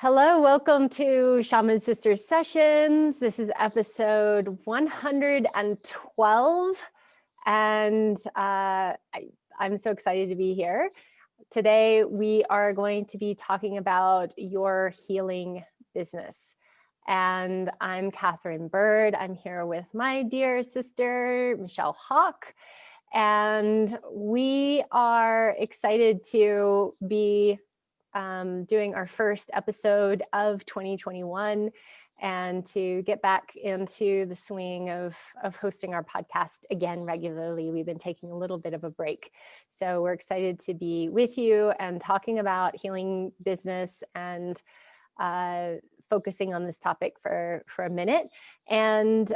Hello, welcome to Shaman Sister Sessions. This is episode 112, and I'm so excited to be here. Today, we are going to be talking about your healing business. And I'm Katherine Bird. I'm here with my dear sister, Michelle Hawk. And we are excited to be doing our first episode of 2021 and to get back into the swing of hosting our podcast again regularly. We've been taking a little bit of a break. So we're excited to be with you and talking about healing business and focusing on this topic for a minute. And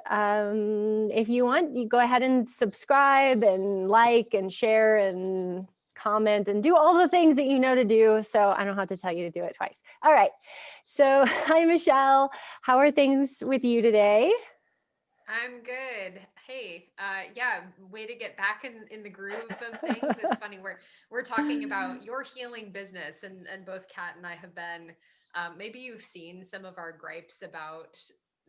if you want, you go ahead and subscribe and like and share and comment and do all the things that you know to do. So I don't have to tell you to do it twice. All right. So hi, Michelle. How are things with you today? I'm good. Hey, yeah, way to get back in the groove of things. It's funny, we're talking about your healing business, and both Kat and I have been. Maybe you've seen some of our gripes about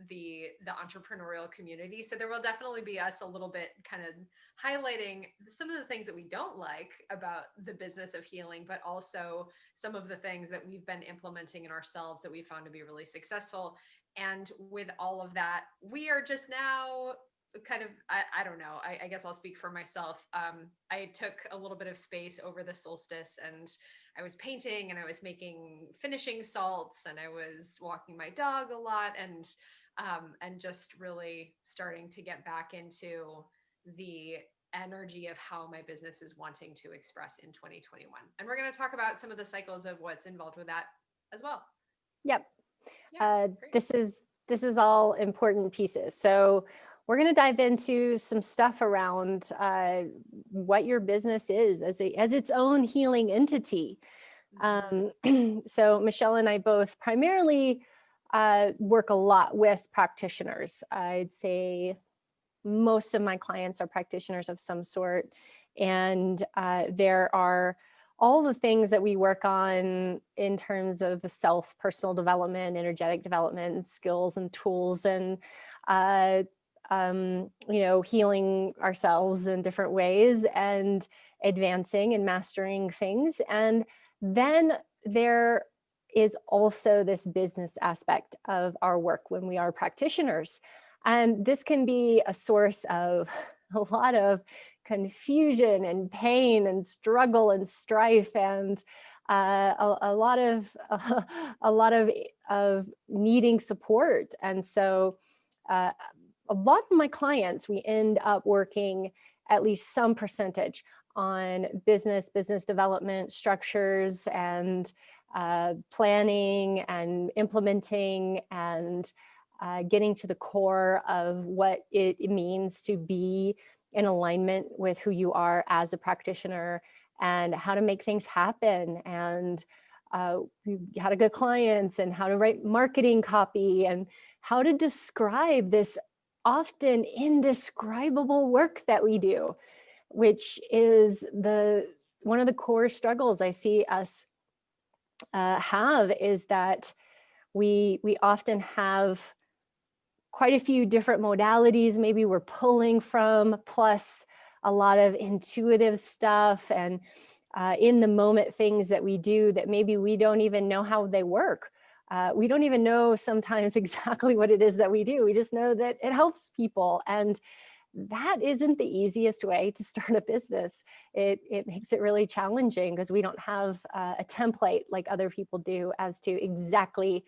the entrepreneurial community. So there will definitely be us a little bit kind of highlighting some of the things that we don't like about the business of healing, but also some of the things that we've been implementing in ourselves that we found to be really successful. And with all of that, we are just now kind of, I don't know, I guess I'll speak for myself. I took a little bit of space over the solstice, and I was painting and I was making finishing salts, and I was walking my dog a lot, and just really starting to get back into the energy of how my business is wanting to express in 2021. And we're going to talk about some of the cycles of what's involved with that as well. Yep. Yeah, this is all important pieces. So we're going to dive into some stuff around what your business is as its own healing entity. So Michelle and I both primarily work a lot with practitioners. I'd say most of my clients are practitioners of some sort, and there are all the things that we work on in terms of self, personal development, energetic development, skills and tools, and healing ourselves in different ways and advancing and mastering things. And then there is also this business aspect of our work when we are practitioners. And this can be a source of a lot of confusion and pain and struggle and strife and a lot of needing support. And so a lot of my clients, we end up working at least some percentage on business development structures and planning and implementing and getting to the core of what it means to be in alignment with who you are as a practitioner and how to make things happen and how to get clients and how to write marketing copy and how to describe this often indescribable work that we do, which is one of the core struggles I see us have, is that we often have quite a few different modalities maybe we're pulling from, plus a lot of intuitive stuff and in the moment things that we do that maybe we don't even know how they work. We don't even know sometimes exactly what it is that we do. We just know that it helps people. And that isn't the easiest way to start a business. It makes it really challenging because we don't have a template like other people do as to exactly,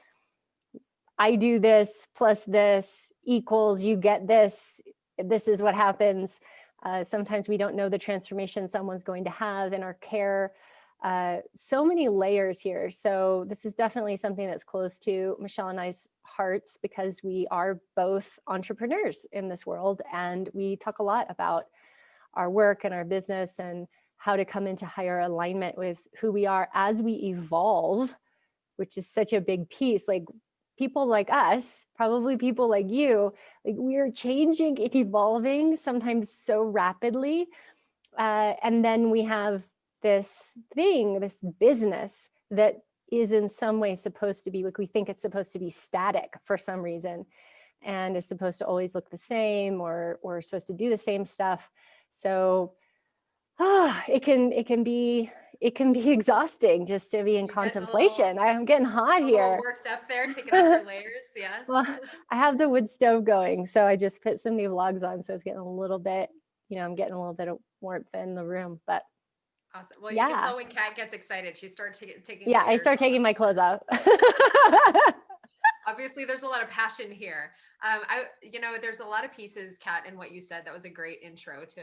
I do this plus this equals you get this. This is what happens. Sometimes we don't know the transformation someone's going to have in our care. So many layers here. So this is definitely something that's close to Michelle and I's hearts because we are both entrepreneurs in this world, and we talk a lot about our work and our business and how to come into higher alignment with who we are as we evolve, which is such a big piece. Like people like us, probably people like you, like we're changing and evolving sometimes so rapidly. And then we have this business that is in some way supposed to be, like we think it's supposed to be static for some reason, and is supposed to always look the same, or supposed to do the same stuff. So it can be exhausting just to be in You're getting contemplation. I'm getting hot a little here. worked up there, taking off your layers. Yeah. Well, I have the wood stove going, so I just put some new logs on, so it's getting a little bit, I'm getting a little bit of warmth in the room. But Awesome. Well, you can yeah, tell when Kat gets excited, she starts taking I layers start taking my off. clothes off. Obviously, there's a lot of passion here. There's a lot of pieces, Kat, in what you said. That was a great intro to,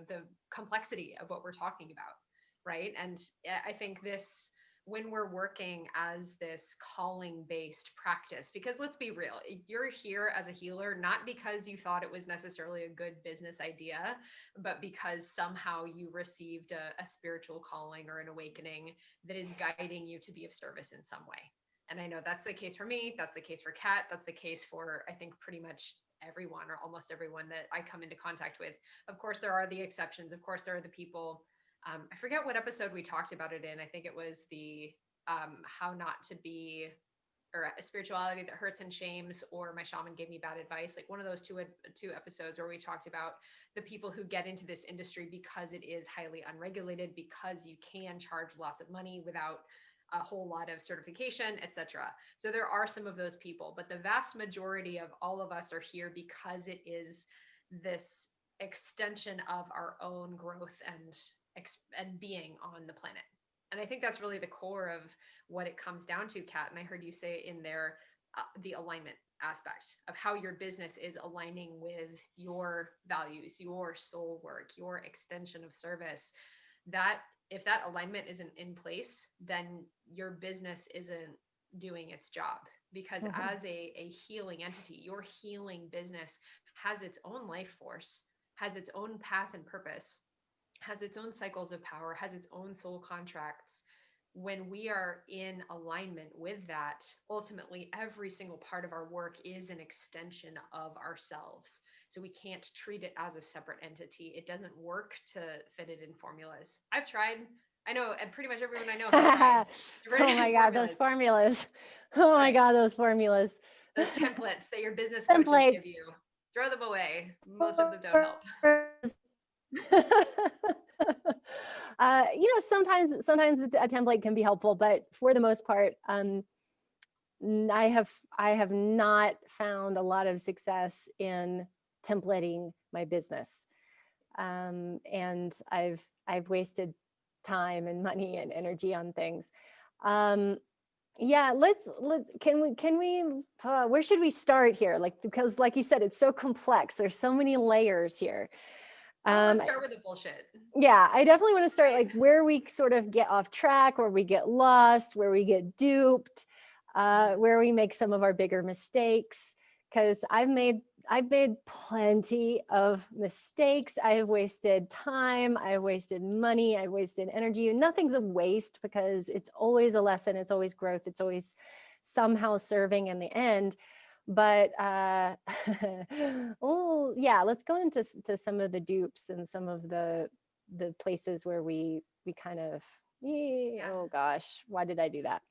the complexity of what we're talking about, right? And I think when we're working as this calling-based practice, because let's be real, you're here as a healer, not because you thought it was necessarily a good business idea, but because somehow you received a spiritual calling or an awakening that is guiding you to be of service in some way. And I know that's the case for me. That's the case for Kat. That's the case for, I think, pretty much everyone, or almost everyone that I come into contact with. Of course, there are the exceptions. Of course, there are the people. I forget what episode we talked about it in. I think it was the how not to be, or a spirituality that hurts and shames, or my shaman gave me bad advice. Like one of those two episodes where we talked about the people who get into this industry because it is highly unregulated, because you can charge lots of money without a whole lot of certification, etc. So there are some of those people, but the vast majority of all of us are here because it is this extension of our own growth and being on the planet. And I think that's really the core of what it comes down to, Kat. And I heard you say in there the alignment aspect of how your business is aligning with your values, your soul work, your extension of service. That if that alignment isn't in place, then your business isn't doing its job. Because as a healing entity, your healing business has its own life force, has its own path and purpose, has its own cycles of power, has its own soul contracts. When we are in alignment with that, ultimately every single part of our work is an extension of ourselves. So we can't treat it as a separate entity. It doesn't work to fit it in formulas. I've tried. I know, and pretty much everyone I know has tried. Oh my God, those formulas. Oh my God, those formulas. Those templates that your business coaches Template. give you. Throw them away. Most of them don't help. Sometimes a template can be helpful, but for the most part, I have not found a lot of success in templating my business, and I've wasted time and money and energy on things. Yeah, can we where should we start here? Because like you said, it's so complex. There's so many layers here. Let's start with the bullshit. Yeah, I definitely want to start like where we sort of get off track, where we get lost, where we get duped, where we make some of our bigger mistakes. Because I've made plenty of mistakes. I have wasted time, I've wasted money, I've wasted energy. Nothing's a waste because it's always a lesson, it's always growth, it's always somehow serving in the end. But oh yeah, let's go into some of the dupes and some of the places where we kind of, oh gosh, why did I do that?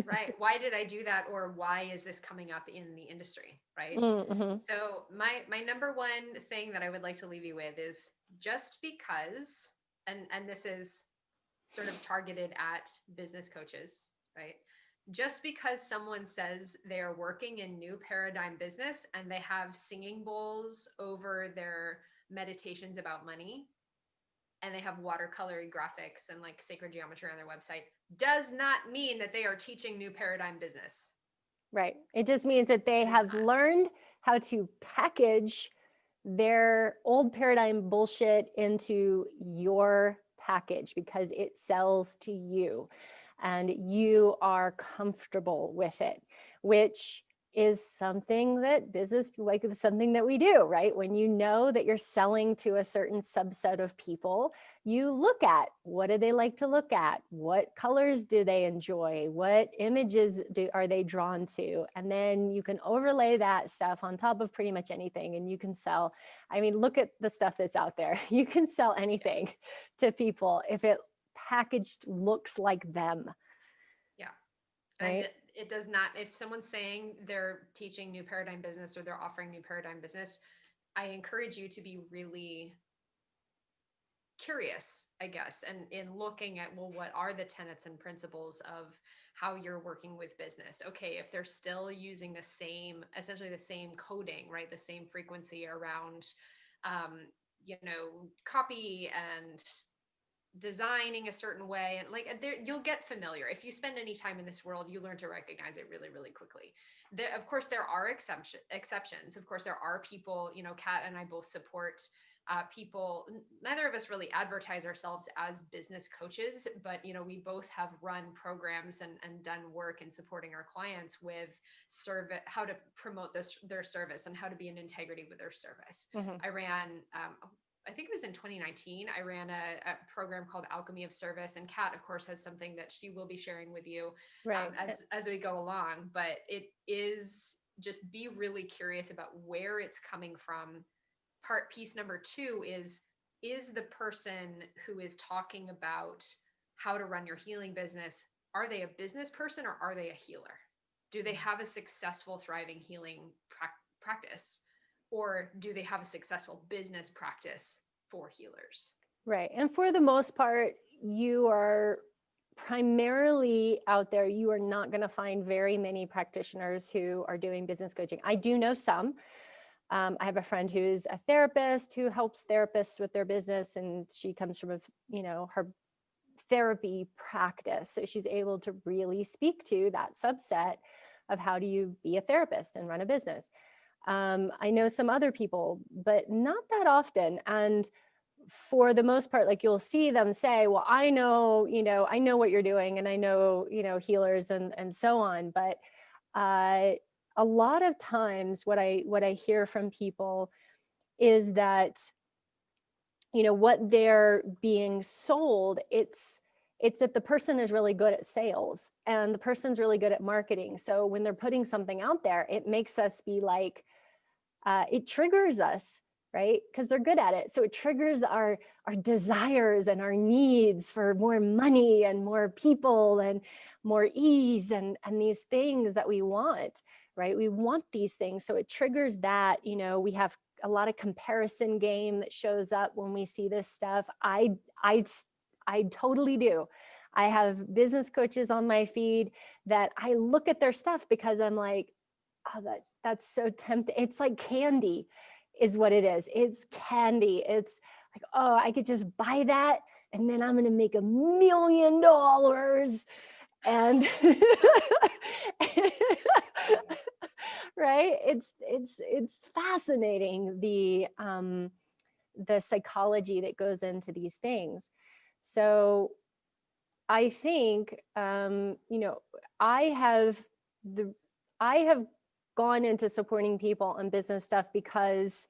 Right. Why did I do that? Or why is this coming up in the industry? Right. Mm-hmm. So my number one thing that I would like to leave you with is just because, and this is sort of targeted at business coaches, right? Just because someone says they are working in new paradigm business and they have singing bowls over their meditations about money, and they have watercolory graphics and like sacred geometry on their website, does not mean that they are teaching new paradigm business. Right. It just means that they have learned how to package their old paradigm bullshit into your package because it sells to you and you are comfortable with it, which is something that something that we do, right? When you know that you're selling to a certain subset of people, you look at what do they like to look at? What colors do they enjoy? What images are they drawn to? And then you can overlay that stuff on top of pretty much anything and you can sell. I mean, look at the stuff that's out there. You can sell anything to people if it packaged looks like them. Yeah. And right? it does not, if someone's saying they're teaching new paradigm business or they're offering new paradigm business, I encourage you to be really curious, I guess, and in looking at, well, what are the tenets and principles of how you're working with business? Okay, if they're still using the same, essentially the same coding, right? The same frequency around, um, copy and designing a certain way, and like there, you'll get familiar. If you spend any time in this world, you learn to recognize it really, really quickly. Of course, there are exceptions. Of course, there are people, Kat and I both support people. Neither of us really advertise ourselves as business coaches, but we both have run programs and done work in supporting our clients with service, how to promote their service and how to be in integrity with their service. Mm-hmm. I ran I think it was in 2019, I ran a program called Alchemy of Service. And Kat, of course, has something that she will be sharing with you Right. as we go along. But it is just be really curious about where it's coming from. Piece number two is the person who is talking about how to run your healing business, are they a business person or are they a healer? Do they have a successful, thriving healing practice? Or do they have a successful business practice for healers? Right. And for the most part, you are primarily out there. You are not going to find very many practitioners who are doing business coaching. I do know some. I have a friend who's a therapist who helps therapists with their business, and she comes from her therapy practice. So she's able to really speak to that subset of how do you be a therapist and run a business. I know some other people, but not that often. And for the most part, like you'll see them say, well, I know what you're doing, and I know, healers and so on. But a lot of times what I hear from people is that, what they're being sold, it's that the person is really good at sales and the person's really good at marketing. So when they're putting something out there, it makes us be like, it triggers us, right? Because they're good at it. So it triggers our desires and our needs for more money and more people and more ease and these things that we want, right? We want these things. So it triggers that, we have a lot of comparison game that shows up when we see this stuff. I totally do. I have business coaches on my feed that I look at their stuff because I'm like, oh, that's so tempting. It's like candy is what it is. It's candy. It's like, oh, I could just buy that and then I'm going to make $1 million. And right. It's fascinating, the psychology that goes into these things. So I think, I have the, I have gone into supporting people on business stuff because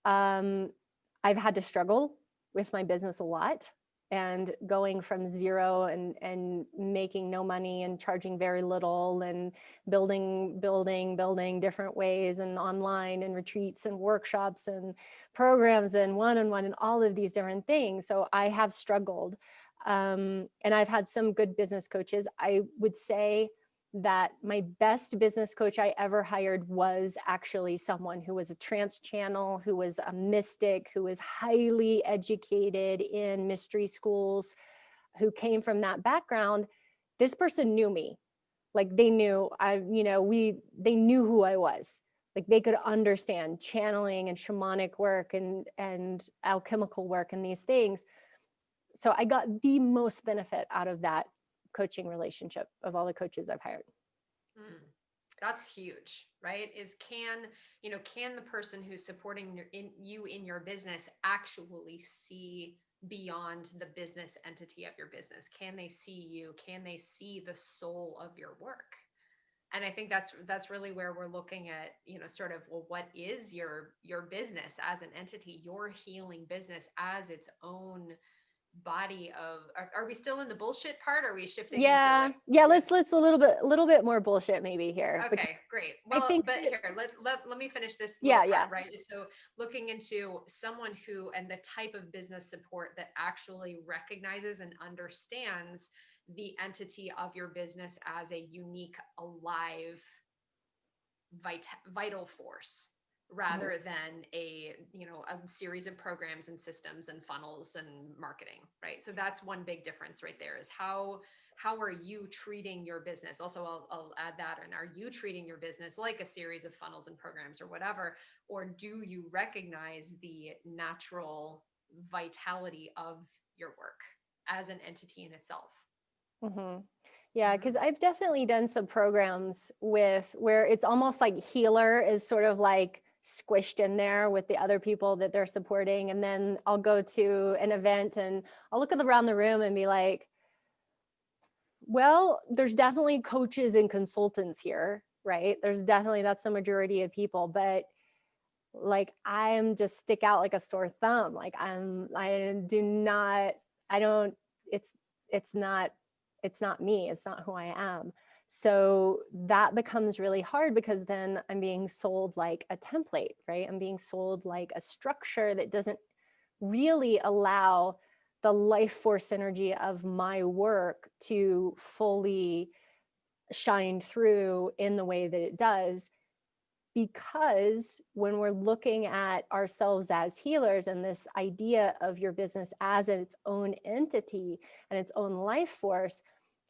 I've had to struggle with my business a lot, and going from zero and making no money and charging very little and building different ways and online and retreats and workshops and programs and one-on-one and all of these different things. So I have struggled. And I've had some good business coaches. I would say that my best business coach I ever hired was actually someone who was a trance channel, who was a mystic, who was highly educated in mystery schools, who came from that background. This person knew me. Like they knew they knew who I was. Like they could understand channeling and shamanic work and alchemical work and these things. So I got the most benefit out of that coaching relationship of all the coaches I've hired. Mm, that's huge, right? Can the person who's supporting you in your business actually see beyond the business entity of your business? Can they see you? Can they see the soul of your work? And I think that's really where we're looking at, sort of, well, what is your business as an entity, your healing business as its own body of, are we still in the bullshit part? Or are we shifting into like, Let's a little bit more bullshit maybe here. okay, great. I Well, think but here, let me finish this little yeah. part, right? So looking into someone who, and the type of business support that actually recognizes and understands the entity of your business as a unique, alive, vital force Mhm. rather than a series of programs and systems and funnels and marketing, right? So that's one big difference right there, is how are you treating your business? Also, I'll add that, and are you treating your business like a series of funnels and programs or whatever, or do you recognize the natural vitality of your work as an entity in itself? Mhm. Yeah, Mm-hmm. because I've definitely done some programs with where it's almost like healer is sort of like squished in there with the other people that they're supporting. And then I'll go to an event and I'll look around the room and be like, well, there's definitely coaches and consultants here, right? There's definitely, that's the majority of people, but like I'm just stick out like a sore thumb. Like I do not, I don't, it's, it's not, it's not me. It's not who I am. So that becomes really hard because then I'm being sold like a template, right? I'm being sold like a structure that doesn't really allow the life force energy of my work to fully shine through in the way that it does. Because when we're looking at ourselves as healers and this idea of your business as its own entity and its own life force,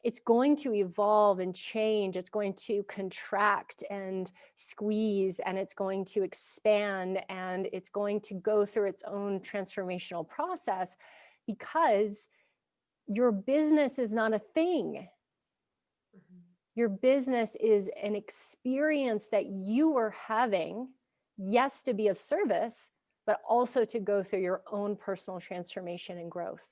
it's going to evolve and change. It's going to contract and squeeze, and it's going to expand, and it's going to go through its own transformational process, because your business is not a thing. Mm-hmm. Your business is an experience that you are having, yes, to be of service, but also to go through your own personal transformation and growth.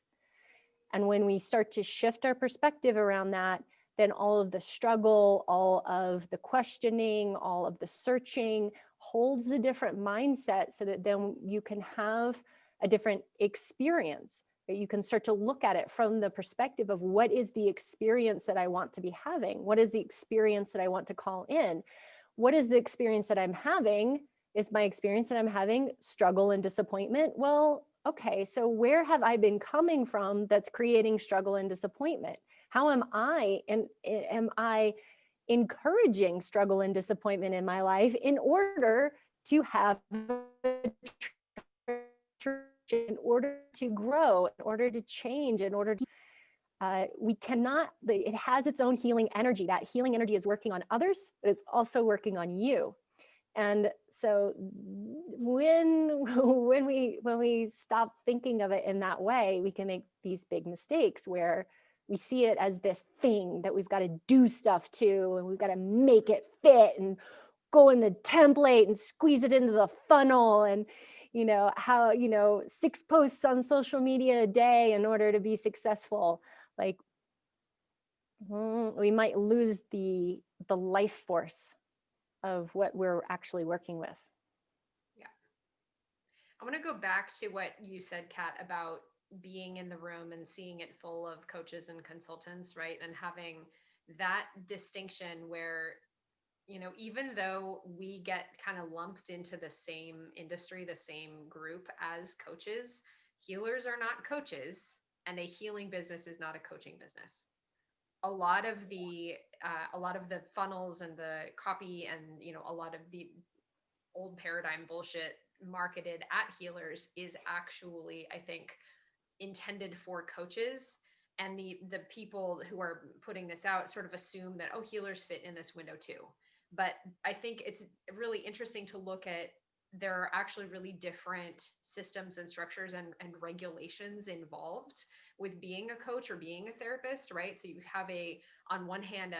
And when we start to shift our perspective around that, then all of the struggle, all of the questioning, all of the searching holds a different mindset, so that then you can have a different experience. You can start to look at it from the perspective of, what is the experience that I want to be having? What is the experience that I want to call in? What is the experience that I'm having? Is my experience that I'm having struggle and disappointment? Well, okay, so where have I been coming from that's creating struggle and disappointment? How am I, and am I encouraging struggle and disappointment in my life in order to have, in order to grow, in order to change, in order to, we cannot, it has its own healing energy. That healing energy is working on others, but it's also working on you. And so when we stop thinking of it in that way, we can make these big mistakes where we see it as this thing that we've got to do stuff to, and we've got to make it fit and go in the template and squeeze it into the funnel, and how 6 posts on social media a day in order to be successful. Like, we might lose the life force of what we're actually working with. Yeah. I want to go back to what you said, Kat, about being in the room and seeing it full of coaches and consultants, right? And having that distinction where, even though we get kind of lumped into the same industry, the same group as coaches, healers are not coaches, and a healing business is not a coaching business. A lot of the funnels and the copy, and a lot of the old paradigm bullshit marketed at healers is actually, I think, intended for coaches. And the people who are putting this out sort of assume that, oh, healers fit in this window too. But I think it's really interesting to look at, there are actually really different systems and structures and regulations involved with being a coach or being a therapist, right? So you have on one hand,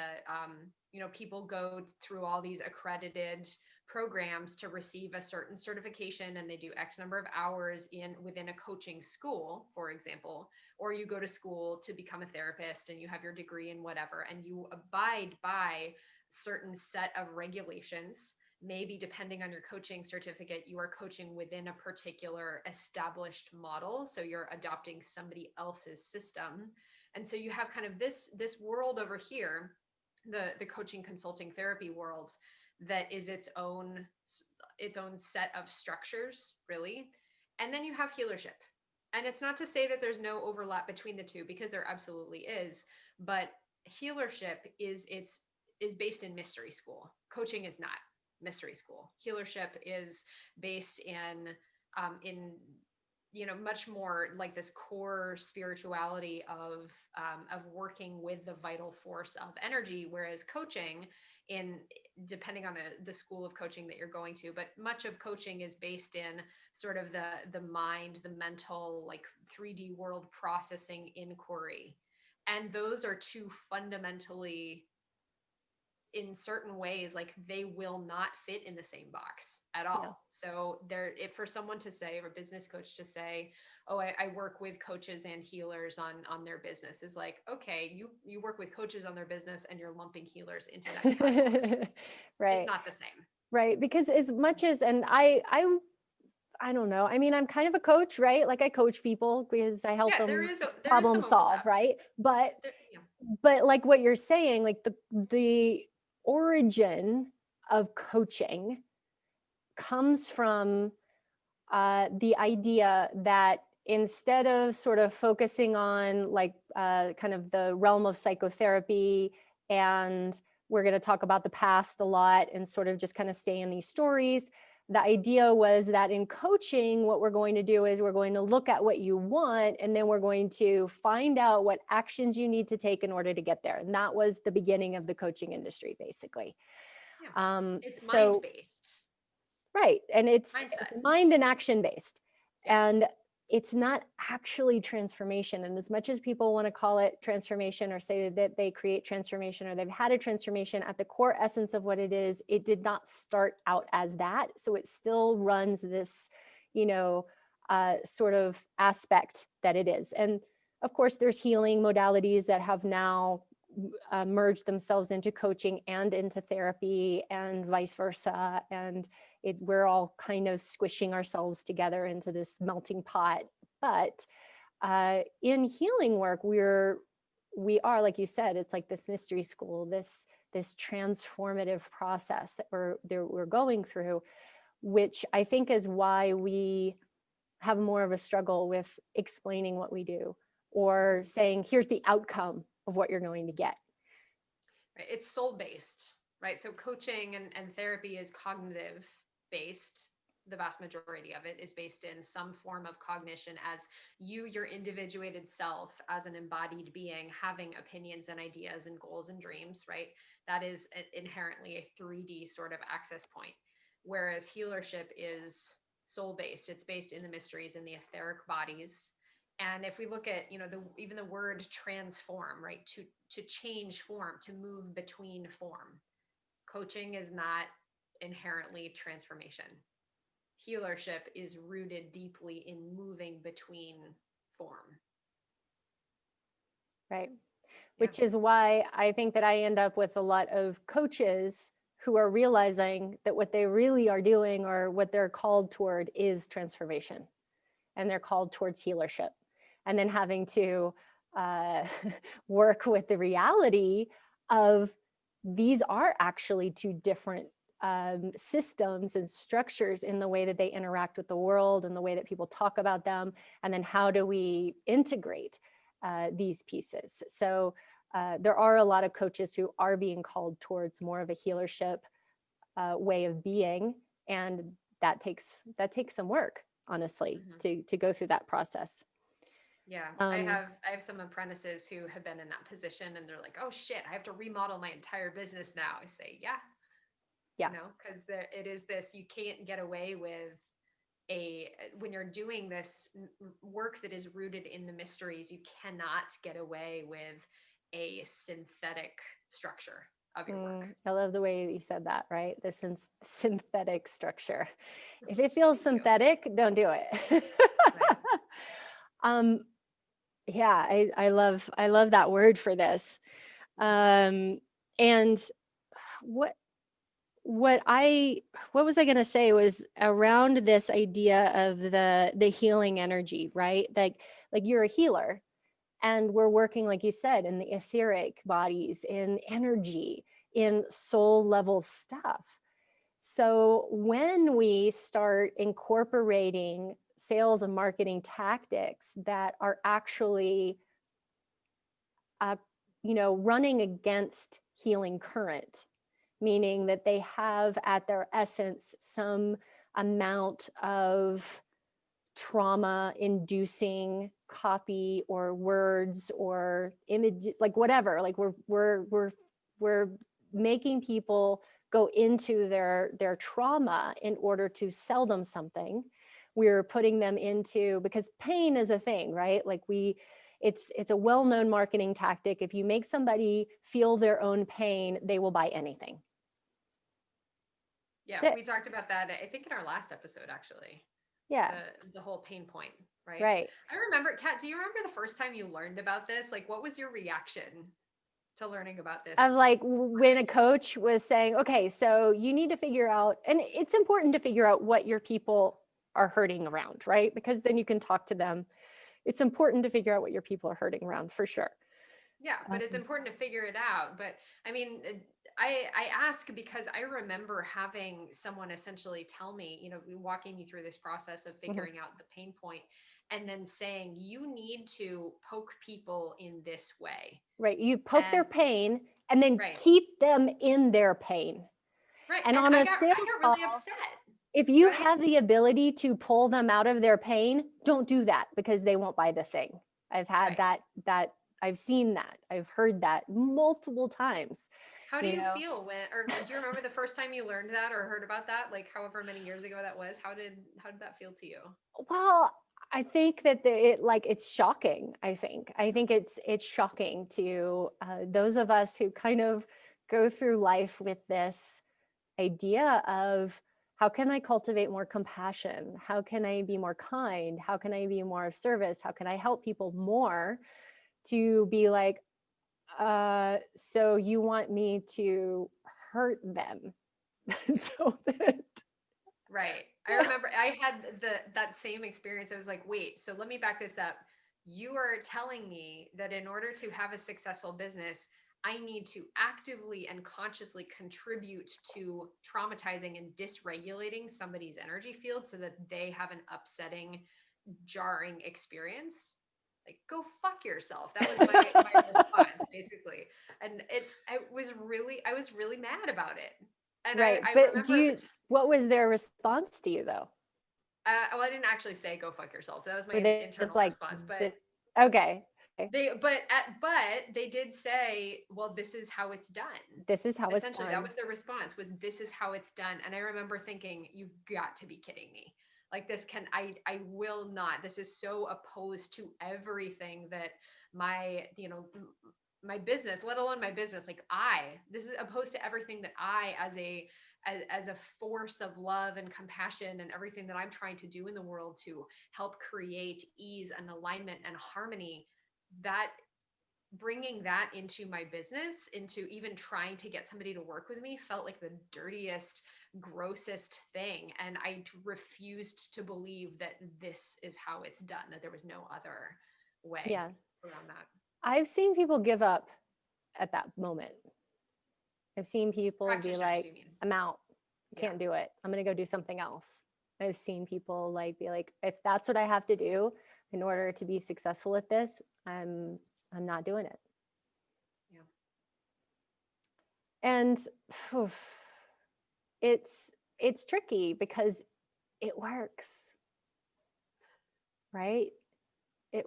people go through all these accredited programs to receive a certain certification, and they do X number of hours within a coaching school, for example, or you go to school to become a therapist and you have your degree in whatever, and you abide by certain set of regulations. Maybe depending on your coaching certificate, you are coaching within a particular established model, so you're adopting somebody else's system. And so you have kind of this world over here, the coaching, consulting, therapy world, that is its own set of structures, really. And then you have healership. And it's not to say that there's no overlap between the two, because there absolutely is. but healership is based in mystery school. Coaching is not mystery school. Healership is based in much more like this core spirituality of working with the vital force of energy, whereas coaching, in depending on the school of coaching that you're going to, but much of coaching is based in sort of the mind, the mental, like 3D world processing inquiry. And those are two fundamentally, in certain ways, like they will not fit in the same box at Yeah. all. So there, if for someone to say, or a business coach to say, oh, I work with coaches and healers on their business, is like, okay, you work with coaches on their business and you're lumping healers into that category. It's Right. not the same. Right. Because as much as, and I don't know. I mean, I'm kind of a coach, right? Like I coach people because I help Yeah, them there is problem some solve, overlap. right? There, you know, But like what you're saying, like the origin of coaching comes from the idea that instead of sort of focusing on like kind of the realm of psychotherapy, and we're going to talk about the past a lot and sort of just kind of stay in these stories, the idea was that in coaching, what we're going to do is we're going to look at what you want, and then we're going to find out what actions you need to take in order to get there. And that was the beginning of the coaching industry, basically. yeah, it's mind So based right. And it's mindset. mind and action based. Yeah, And it's not actually transformation. And as much as people want to call it transformation or say that they create transformation or they've had a transformation, at the core essence of what it is, it did not start out as that. So it still runs this, sort of aspect that it is. And of course, there's healing modalities that have now merged themselves into coaching and into therapy and vice versa. And we're all kind of squishing ourselves together into this melting pot. But in healing work, we are, like you said, it's like this mystery school, this transformative process that we're going through, which I think is why we have more of a struggle with explaining what we do or saying, here's the outcome of what you're going to get. right. It's soul based, right? So coaching and therapy is cognitive based. The vast majority of it is based in some form of cognition as you, your individuated self, as an embodied being, having opinions and ideas and goals and dreams, right? That is inherently a 3D sort of access point. Whereas healership is soul based, it's based in the mysteries in the etheric bodies. And if we look at, even the word transform, right? To change form, to move between form. Coaching is not inherently transformation. Healership is rooted deeply in moving between form. Right. Yeah. Which is why I think that I end up with a lot of coaches who are realizing that what they really are doing or what they're called toward is transformation. And they're called towards healership. And then having to uh, work with the reality of these are actually two different systems and structures in the way that they interact with the world and the way that people talk about them. And then how do we integrate these pieces? So there are a lot of coaches who are being called towards more of a healership way of being, and that takes some work, honestly, to go through that process. Yeah, I have some apprentices who have been in that position, and they're like, "Oh shit, I have to remodel my entire business now." I say, "Yeah, Yeah. because it is this. You can't get away with when you're doing this work that is rooted in the mysteries. You cannot get away with a synthetic structure of your work." I love the way you said that, right? The synthetic structure. If it feels Thank you. synthetic, don't do it. Right. Yeah, I love that word for this. And what what was I going to say was around this idea of the healing energy, right? Like you're a healer, and we're working, like you said, in the etheric bodies, in energy, in soul level stuff. So when we start incorporating sales and marketing tactics that are actually running against healing current, meaning that they have at their essence some amount of trauma inducing copy or words or images, like whatever. Like we're making people go into their trauma in order to sell them something. We're putting them into, because pain is a thing, right? Like it's a well-known marketing tactic. If you make somebody feel their own pain, they will buy anything. Yeah, we talked about that, I think, in our last episode, actually. Yeah. The whole pain point, right? Right. I remember, Kat, do you remember the first time you learned about this? Like, what was your reaction to learning about this? Of like when a coach was saying, okay, so you need to figure out, and it's important to figure out what your people are hurting around, right? Because then you can talk to them. It's important to figure out what your people are hurting around, for sure. Yeah, but it's important to figure it out. But I mean, I ask because I remember having someone essentially tell me, walking me through this process of figuring out the pain point, and then saying, you need to poke people in this way. Right. You poke their pain and then keep them in their pain. Right. And on I a got sales really call, upset. if you have the ability to pull them out of their pain, don't do that, because they won't buy the thing. I've had that I've seen that. I've heard that multiple times. How do you feel or do you remember the first time you learned that or heard about that? Like however many years ago that was, how did that feel to you? Well, I think that it's shocking. I think it's shocking to those of us who kind of go through life with this idea of, how can I cultivate more compassion? How can I be more kind? How can I be more of service? How can I help people more? To be like, so you want me to hurt them so that... Right. I remember I had that same experience. I was like, wait, so let me back this up. You are telling me that in order to have a successful business, I need to actively and consciously contribute to traumatizing and dysregulating somebody's energy field so that they have an upsetting, jarring experience. Like, go fuck yourself. That was my response, basically. And I was really mad about it. And right. I But remember what was their response to you, though? well, I didn't actually say go fuck yourself. That was my internal response. But okay. But they did say, well, this is how it's done. This is how it's done. Essentially, that was their response, was this is how it's done. And I remember thinking, you've got to be kidding me. Like, I will not. This is so opposed to everything that my business, let alone my business, this is opposed to everything that I, as a force of love and compassion and everything that I'm trying to do in the world to help create ease and alignment and harmony, that bringing that into my business, into even trying to get somebody to work with me, felt like the dirtiest, grossest thing. And I refused to believe that this is how it's done, that there was no other way around that. I've seen people give up at that moment. I've seen people be like, I'm out. I can't do it. I'm going to go do something else. I've seen people be like, if that's what I have to do in order to be successful at this, I'm not doing it. Yeah. And it's tricky because it works. Right? It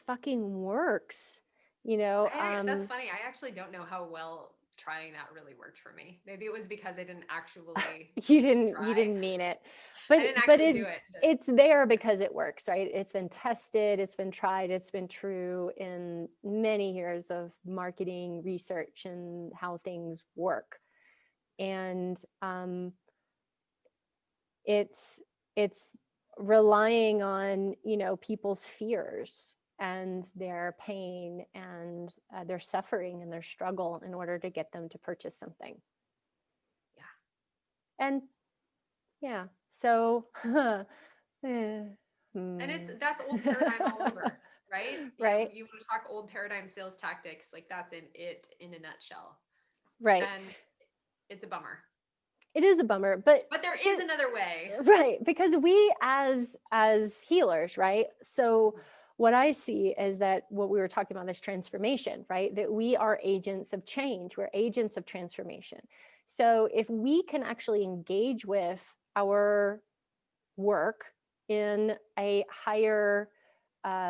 fucking works. That's funny. I actually don't know how well trying that really worked for me. Maybe it was because I didn't actually you didn't mean it. But I didn't actually do it. It's there because it works, right? It's been tested, it's been tried, it's been true in many years of marketing research and how things work. And it's relying on, people's fears and their pain and their suffering and their struggle in order to get them to purchase something. Yeah. And yeah, so and that's old paradigm all over, right? Right. You want to talk old paradigm sales tactics, like that's it in a nutshell. Right. And it's a bummer. It is a bummer, but there is another way. Right, because we as healers, right? So what I see is that what we were talking about, this transformation, right? That we are agents of change, we're agents of transformation. So if we can actually engage with our work in a higher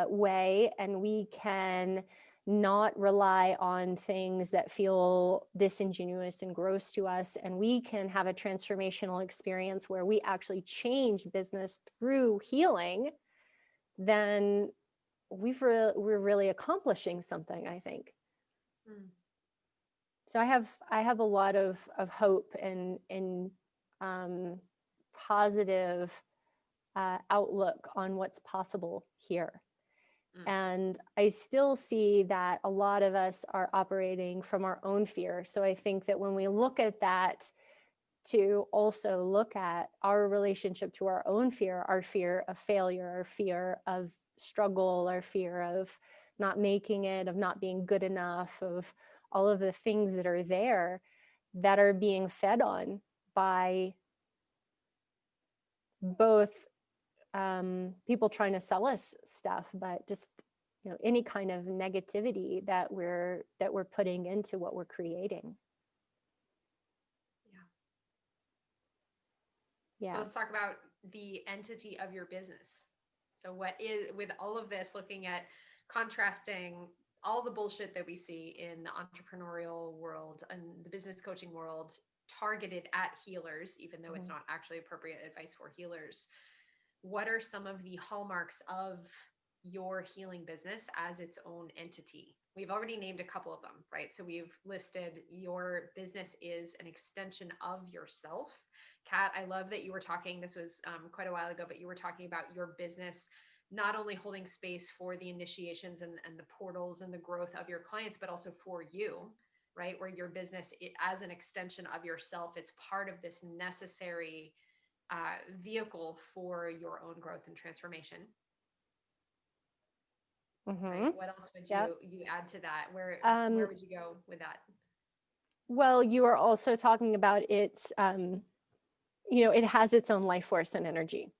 way, and we can not rely on things that feel disingenuous and gross to us, and we can have a transformational experience where we actually change business through healing, then we're really accomplishing something, I think. Mm. So I have a lot of hope and um, positive outlook on what's possible here. Mm. And I still see that a lot of us are operating from our own fear. So I think that when we look at that, to also look at our relationship to our fear of failure, our fear of struggle, our fear of not making it, of not being good enough, of all of the things that are there that are being fed on by both people trying to sell us stuff, but just any kind of negativity that we're putting into what we're creating. Yeah. Yeah. So let's talk about the entity of your business. So what is, with all of this, looking at contrasting all the bullshit that we see in the entrepreneurial world and the business coaching world targeted at healers, even though it's not actually appropriate advice for healers, what are some of the hallmarks of your healing business as its own entity? We've already named a couple of them, right? So we've listed your business is an extension of yourself. Kat, I love that you were talking, this was quite a while ago, but you were talking about your business not only holding space for the initiations and the portals and the growth of your clients, but also for you, right? Where your business, as an extension of yourself, it's part of this necessary vehicle for your own growth and transformation. Right? What else would Yep. you add to that? Where would you go with that? Well, you are also talking about its, it has its own life force and energy.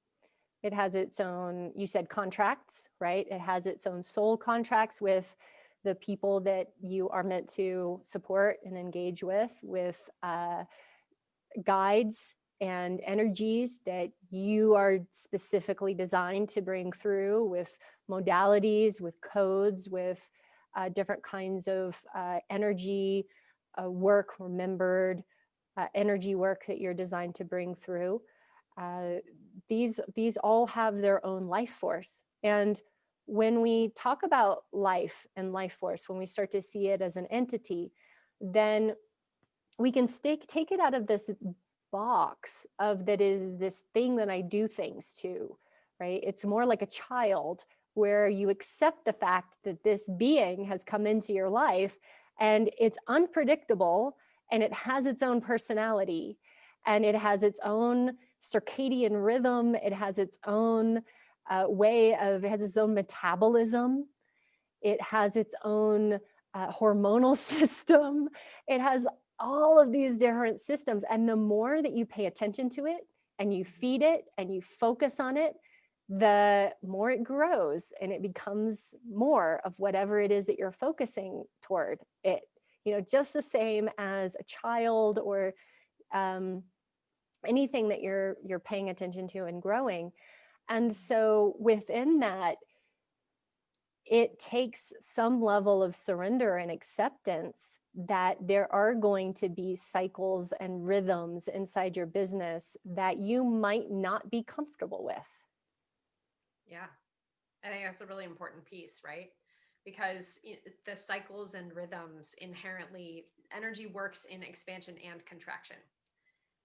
It has its own, you said contracts, right? It has its own soul contracts with the people that you are meant to support and engage with guides and energies that you are specifically designed to bring through, with modalities, with codes, with different kinds of energy work, remembered energy work that you're designed to bring through. These all have their own life force. And when we talk about life and life force, when we start to see it as an entity, then we can take it out of this box of that is this thing that I do things to, right? It's more like a child where you accept the fact that this being has come into your life and it's unpredictable and it has its own personality and it has its own circadian rhythm. It has its own it has its own metabolism. It has its own hormonal system. It has all of these different systems. And the more that you pay attention to it and you feed it and you focus on it, the more it grows and it becomes more of whatever it is that you're focusing toward it. Just the same as a child or anything that you're paying attention to and growing. And so within that, it takes some level of surrender and acceptance that there are going to be cycles and rhythms inside your business that you might not be comfortable with. Yeah, I think that's a really important piece, right? Because the cycles and rhythms inherently, energy works in expansion and contraction.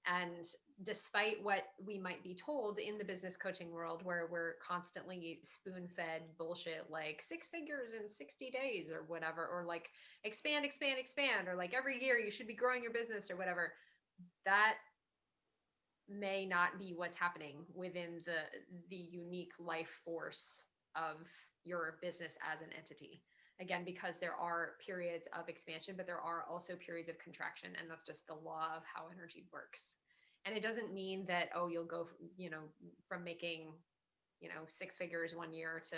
And despite what we might be told in the business coaching world, where we're constantly spoon fed bullshit like 6 figures in 60 days or whatever, or like expand, expand, expand, or like every year you should be growing your business or whatever, that may not be what's happening within the unique life force of your business as an entity. Again, because there are periods of expansion, but there are also periods of contraction, and that's just the law of how energy works. And it doesn't mean that, you'll go, from making, 6 figures one year to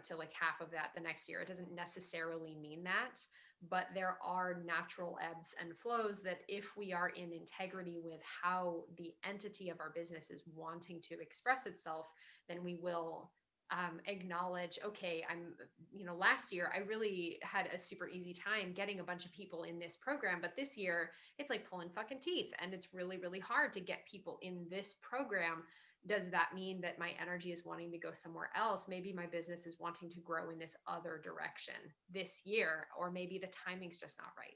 to like half of that the next year. It doesn't necessarily mean that, but there are natural ebbs and flows that if we are in integrity with how the entity of our business is wanting to express itself, then we will acknowledge, okay, last year I really had a super easy time getting a bunch of people in this program, but this year it's like pulling fucking teeth and it's really, really hard to get people in this program. Does that mean that my energy is wanting to go somewhere else? Maybe my business is wanting to grow in this other direction this year, or maybe the timing's just not right,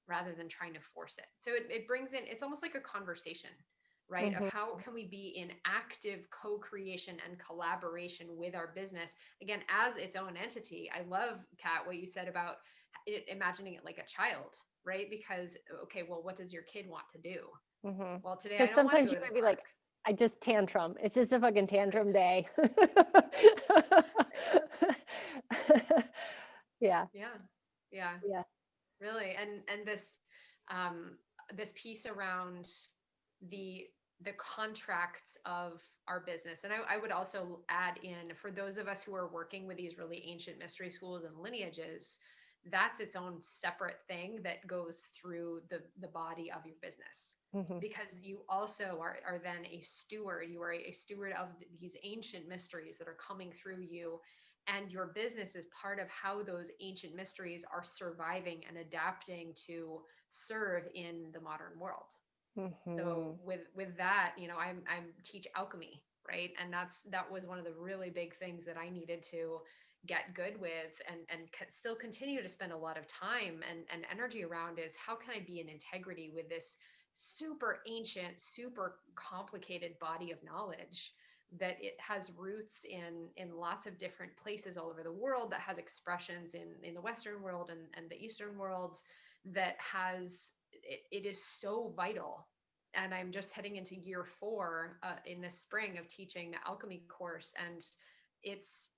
rather than trying to force it. So it brings in, it's almost like a conversation, right? Of how can we be in active co-creation and collaboration with our business, again, as its own entity. I love, Kat, what you said about imagining it like a child, right? Because, okay, well, what does your kid want to do? Well, today I Because don't want to sometimes go you to the might be park. like, I just tantrum. It's just a fucking tantrum day. Yeah. Yeah. Yeah. Yeah. Really. And this piece around the contracts of our business. And I would also add in, for those of us who are working with these really ancient mystery schools and lineages, that's its own separate thing that goes through the body of your business. Because you also are then a steward. You are a steward of these ancient mysteries that are coming through you, and your business is part of how those ancient mysteries are surviving and adapting to serve in the modern world. So with that, I'm teach alchemy, right? And that was one of the really big things that I needed to get good with, and still continue to spend a lot of time and energy around, is how can I be in integrity with this super ancient, super complicated body of knowledge, that it has roots in lots of different places all over the world, that has expressions in the Western world and the Eastern worlds, that has it is so vital. And I'm just heading into year 4 in the spring of teaching the alchemy course, and it's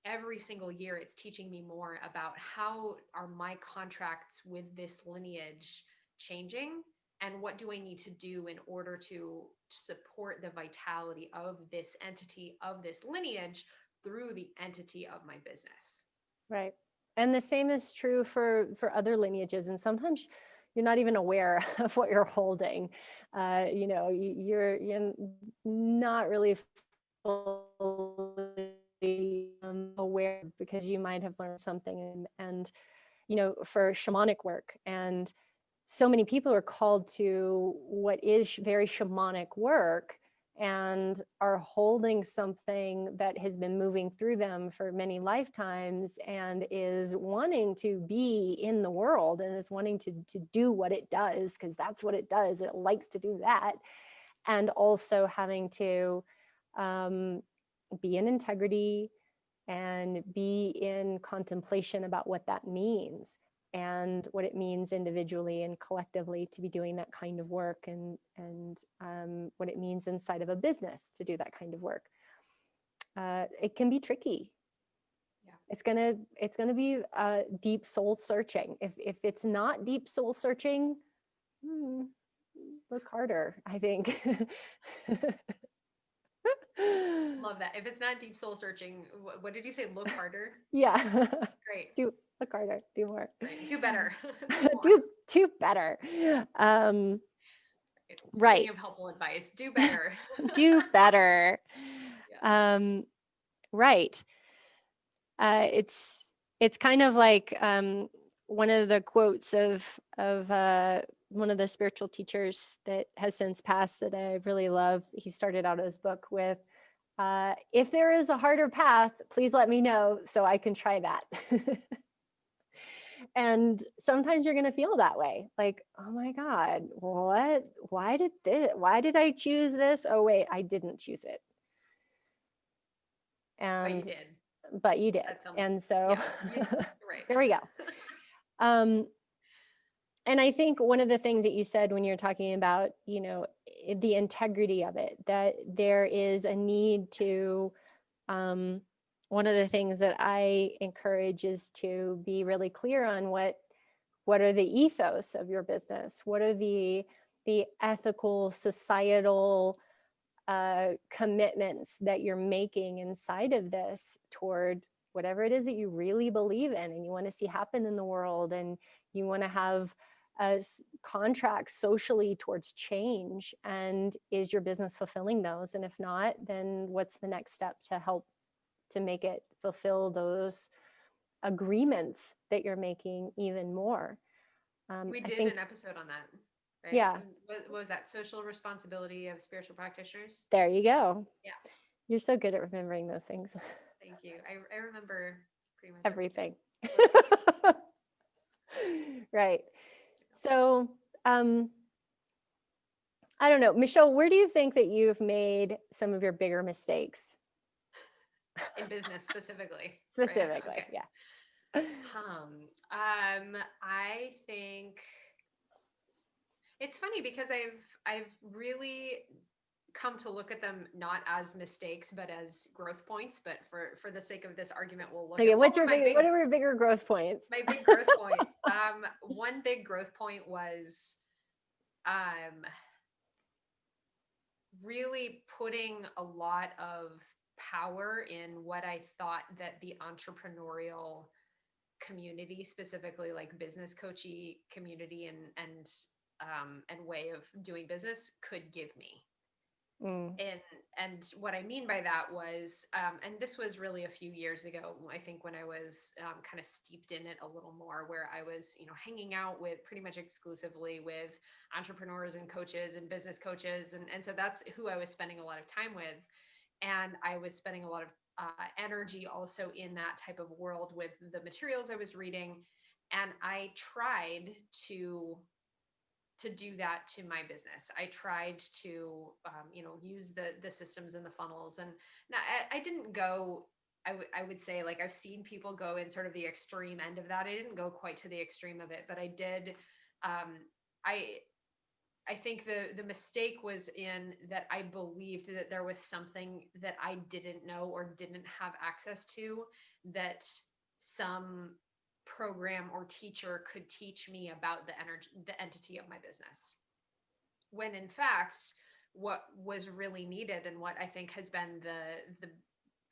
every single year it's teaching me more about how are my contracts with this lineage changing, and what do I need to do in order to support the vitality of this entity, of this lineage, through the entity of my business. Right. And the same is true for other lineages. And sometimes you're not even aware of what you're holding. You're not really fully aware, because you might have learned something. And for shamanic work, and so many people are called to what is very shamanic work, and are holding something that has been moving through them for many lifetimes, and is wanting to be in the world, and is wanting to do what it does, because that's what it does. It likes to do that. And also having to be in integrity and be in contemplation about what that means, and what it means individually and collectively to be doing that kind of work, and what it means inside of a business to do that kind of work. It can be tricky. Yeah. It's gonna be deep soul searching. If it's not deep soul searching, look harder, I think. Love that. If it's not deep soul searching, what did you say? Look harder? Yeah. Great. Look harder, do more. Great. Do better. do better. Right. Speaking of helpful advice, do better. Do better. Yeah. Right. It's kind of like one of the quotes of one of the spiritual teachers that has since passed, that I really love. He started out his book with, if there is a harder path, please let me know so I can try that. And sometimes you're going to feel that way, like, oh my God, why did I choose this? Oh wait, I didn't choose it. And but you did. And so right. There we go. And I think one of the things that you said when you're talking about, the integrity of it, that there is a need to, one of the things that I encourage is to be really clear on what are the ethos of your business? What are the ethical, societal commitments that you're making inside of this toward whatever it is that you really believe in and you want to see happen in the world, and you want to have contracts socially towards change, and is your business fulfilling those? And if not, then what's the next step to help to make it fulfill those agreements that you're making even more? We I did think, an episode on that, right? yeah, What was that? Social responsibility of spiritual practitioners. there you go. Yeah. You're so good at remembering those things. Thank you. I remember pretty much Everything. Okay. Right. So, I don't know, Michelle, where do you think that you've made some of your bigger mistakes? In business specifically. Specifically, Right? Okay. yeah. I think it's funny because I've really come to look at them not as mistakes but as growth points. But for the sake of this argument, we'll look Okay, at what are your bigger growth points? my big growth points. One big growth point was really putting a lot of power in what I thought that the entrepreneurial community, specifically like business coachy community and way of doing business, could give me. Mm. And what I mean by that was, and this was really a few years ago, I think, when I was kind of steeped in it a little more, where I was, hanging out with pretty much exclusively with entrepreneurs and coaches and business coaches, and so that's who I was spending a lot of time with, and I was spending a lot of energy also in that type of world with the materials I was reading, and I tried to do that to my business. I tried to, use the systems and the funnels. And now I didn't go, I would say, like, I've seen people go in sort of the extreme end of that. I didn't go quite to the extreme of it, but I did. I, I think the mistake was in that I believed that there was something that I didn't know or didn't have access to, that some program or teacher could teach me about the entity of my business. When in fact, what was really needed, and what I think has been the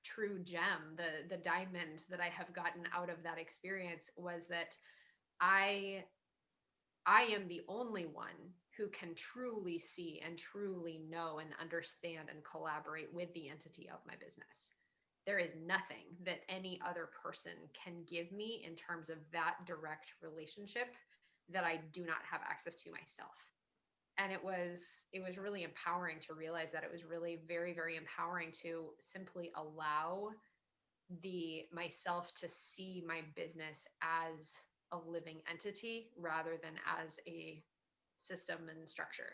true gem, the diamond that I have gotten out of that experience, was that I I am the only one who can truly see and truly know and understand and collaborate with the entity of my business. There is nothing that any other person can give me in terms of that direct relationship that I do not have access to myself. And it was really empowering to realize that. It was really very, very empowering to simply allow the myself to see my business as a living entity rather than as a system and structure.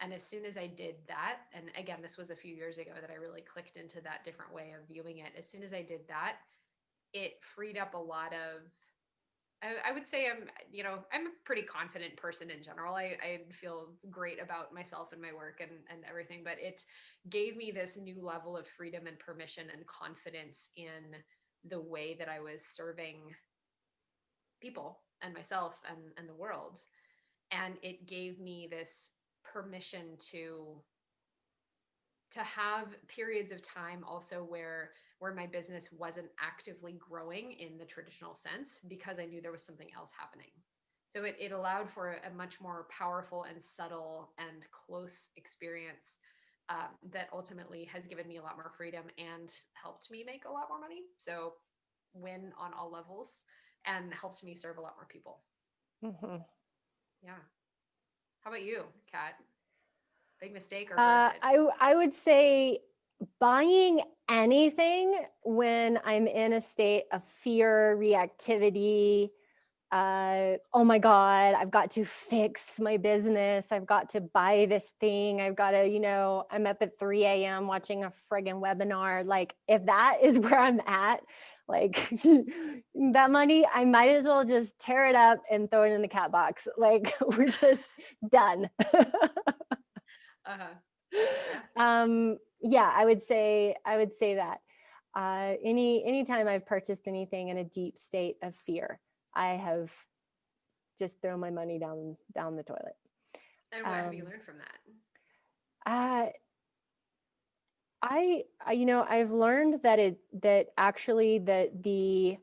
And as soon as I did that, and again, this was a few years ago that I really clicked into that different way of viewing it. As soon as I did that, it freed up a lot of, I would say I'm a pretty confident person in general. I feel great about myself and my work and everything, but it gave me this new level of freedom and permission and confidence in the way that I was serving people and myself and the world. And it gave me this permission to have periods of time also where my business wasn't actively growing in the traditional sense, because I knew there was something else happening. So it allowed for a much more powerful and subtle and close experience, that ultimately has given me a lot more freedom and helped me make a lot more money. So win on all levels, and helped me serve a lot more people. Mm-hmm. Yeah. How about you, Kat? Big mistake or growth hit? I would say buying anything when I'm in a state of fear, reactivity. Oh my God, I've got to fix my business. I've got to buy this thing. I've got to, I'm up at 3 a.m. watching a friggin' webinar. Like, if that is where I'm at, like that money, I might as well just tear it up and throw it in the cat box. Like, we're just done. Uh-huh. Yeah, I would say that. Anytime I've purchased anything in a deep state of fear, I have just thrown my money down the toilet. And what have you learned from that? I've learned that actually the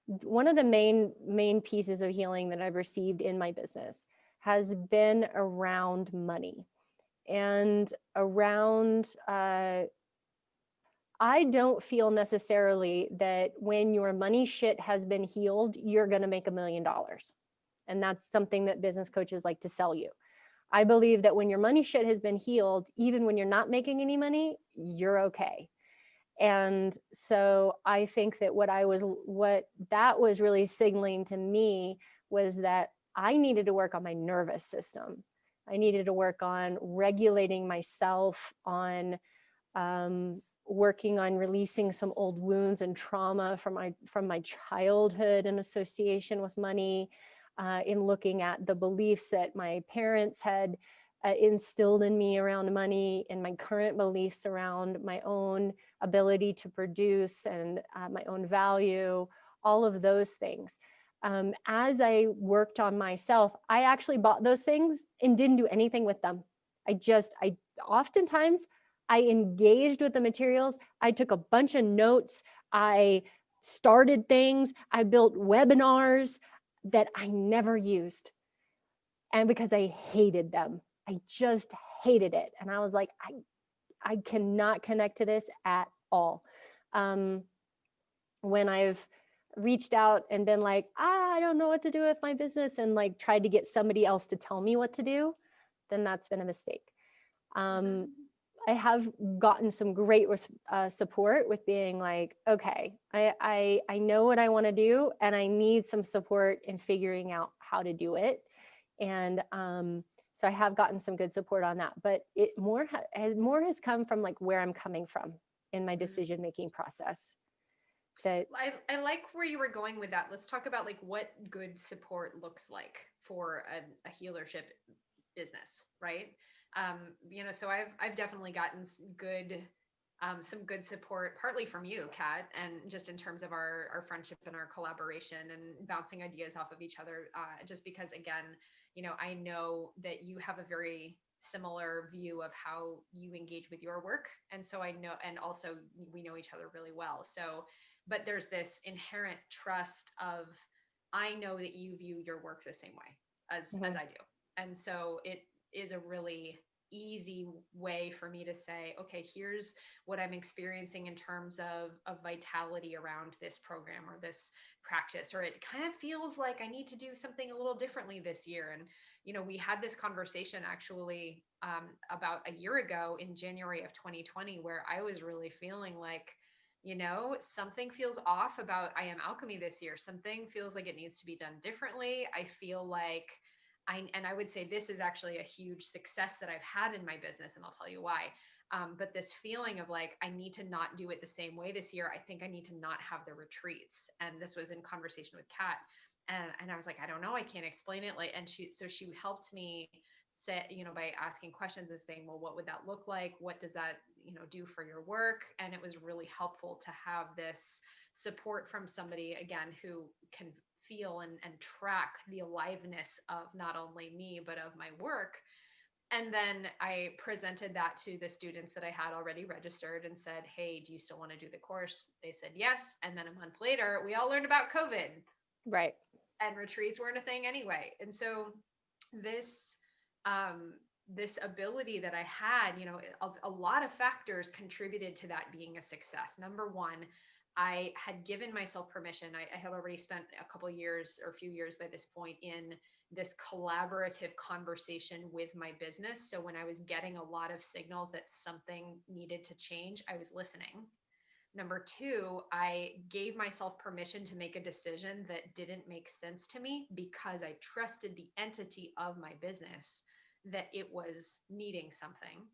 one of the main pieces of healing that I've received in my business has been around money and around I don't feel necessarily that when your money shit has been healed, you're going to make $1 million. And that's something that business coaches like to sell you. I believe that when your money shit has been healed, even when you're not making any money, you're okay. And so I think that what that was really signaling to me was that I needed to work on my nervous system. I needed to work on regulating myself, on working on releasing some old wounds and trauma from my childhood in association with money, in looking at the beliefs that my parents had instilled in me around money, and my current beliefs around my own ability to produce and my own value, all of those things. As I worked on myself, I actually bought those things and didn't do anything with them. I oftentimes I engaged with the materials. I took a bunch of notes. I started things. I built webinars that I never used. And because I hated them, I just hated it. And I was like, I cannot connect to this at all. When I've reached out and been like, I don't know what to do with my business, and like tried to get somebody else to tell me what to do, then that's been a mistake. I have gotten some great support with being like, okay, I know what I want to do, and I need some support in figuring out how to do it. And so I have gotten some good support on that, but it more has come from like where I'm coming from in my decision making process. That I like where you were going with that. Let's talk about like what good support looks like for a healership business, right? So I've definitely gotten some good support, partly from you, Kat, and just in terms of our friendship and our collaboration and bouncing ideas off of each other. Just because, again, I know that you have a very similar view of how you engage with your work, and so I know, and also we know each other really well. So, but there's this inherent trust of I know that you view your work the same way as I do, and so it is a really easy way for me to say, okay, here's what I'm experiencing in terms of vitality around this program or this practice, or it kind of feels like I need to do something a little differently this year. And we had this conversation actually about a year ago in January of 2020, where I was really feeling like, something feels off about I Am Alchemy this year. Something feels like it needs to be done differently. I feel like and I would say this is actually a huge success that I've had in my business, and I'll tell you why. But this feeling of like, I need to not do it the same way this year. I think I need to not have the retreats. And this was in conversation with Kat. And I was like, I don't know, I can't explain it. Like, and she helped me say, by asking questions and saying, well, what would that look like? What does that, do for your work? And it was really helpful to have this support from somebody, again, who can feel and track the aliveness of not only me, but of my work. And then I presented that to the students that I had already registered and said, hey, do you still want to do the course? They said yes. And then a month later, we all learned about COVID. right. And retreats weren't a thing anyway. And so this this ability that I had, a lot of factors contributed to that being a success. Number one, I had given myself permission. I had already spent a couple years or a few years by this point in this collaborative conversation with my business. So when I was getting a lot of signals that something needed to change, I was listening. Number two, I gave myself permission to make a decision that didn't make sense to me because I trusted the entity of my business that it was needing something.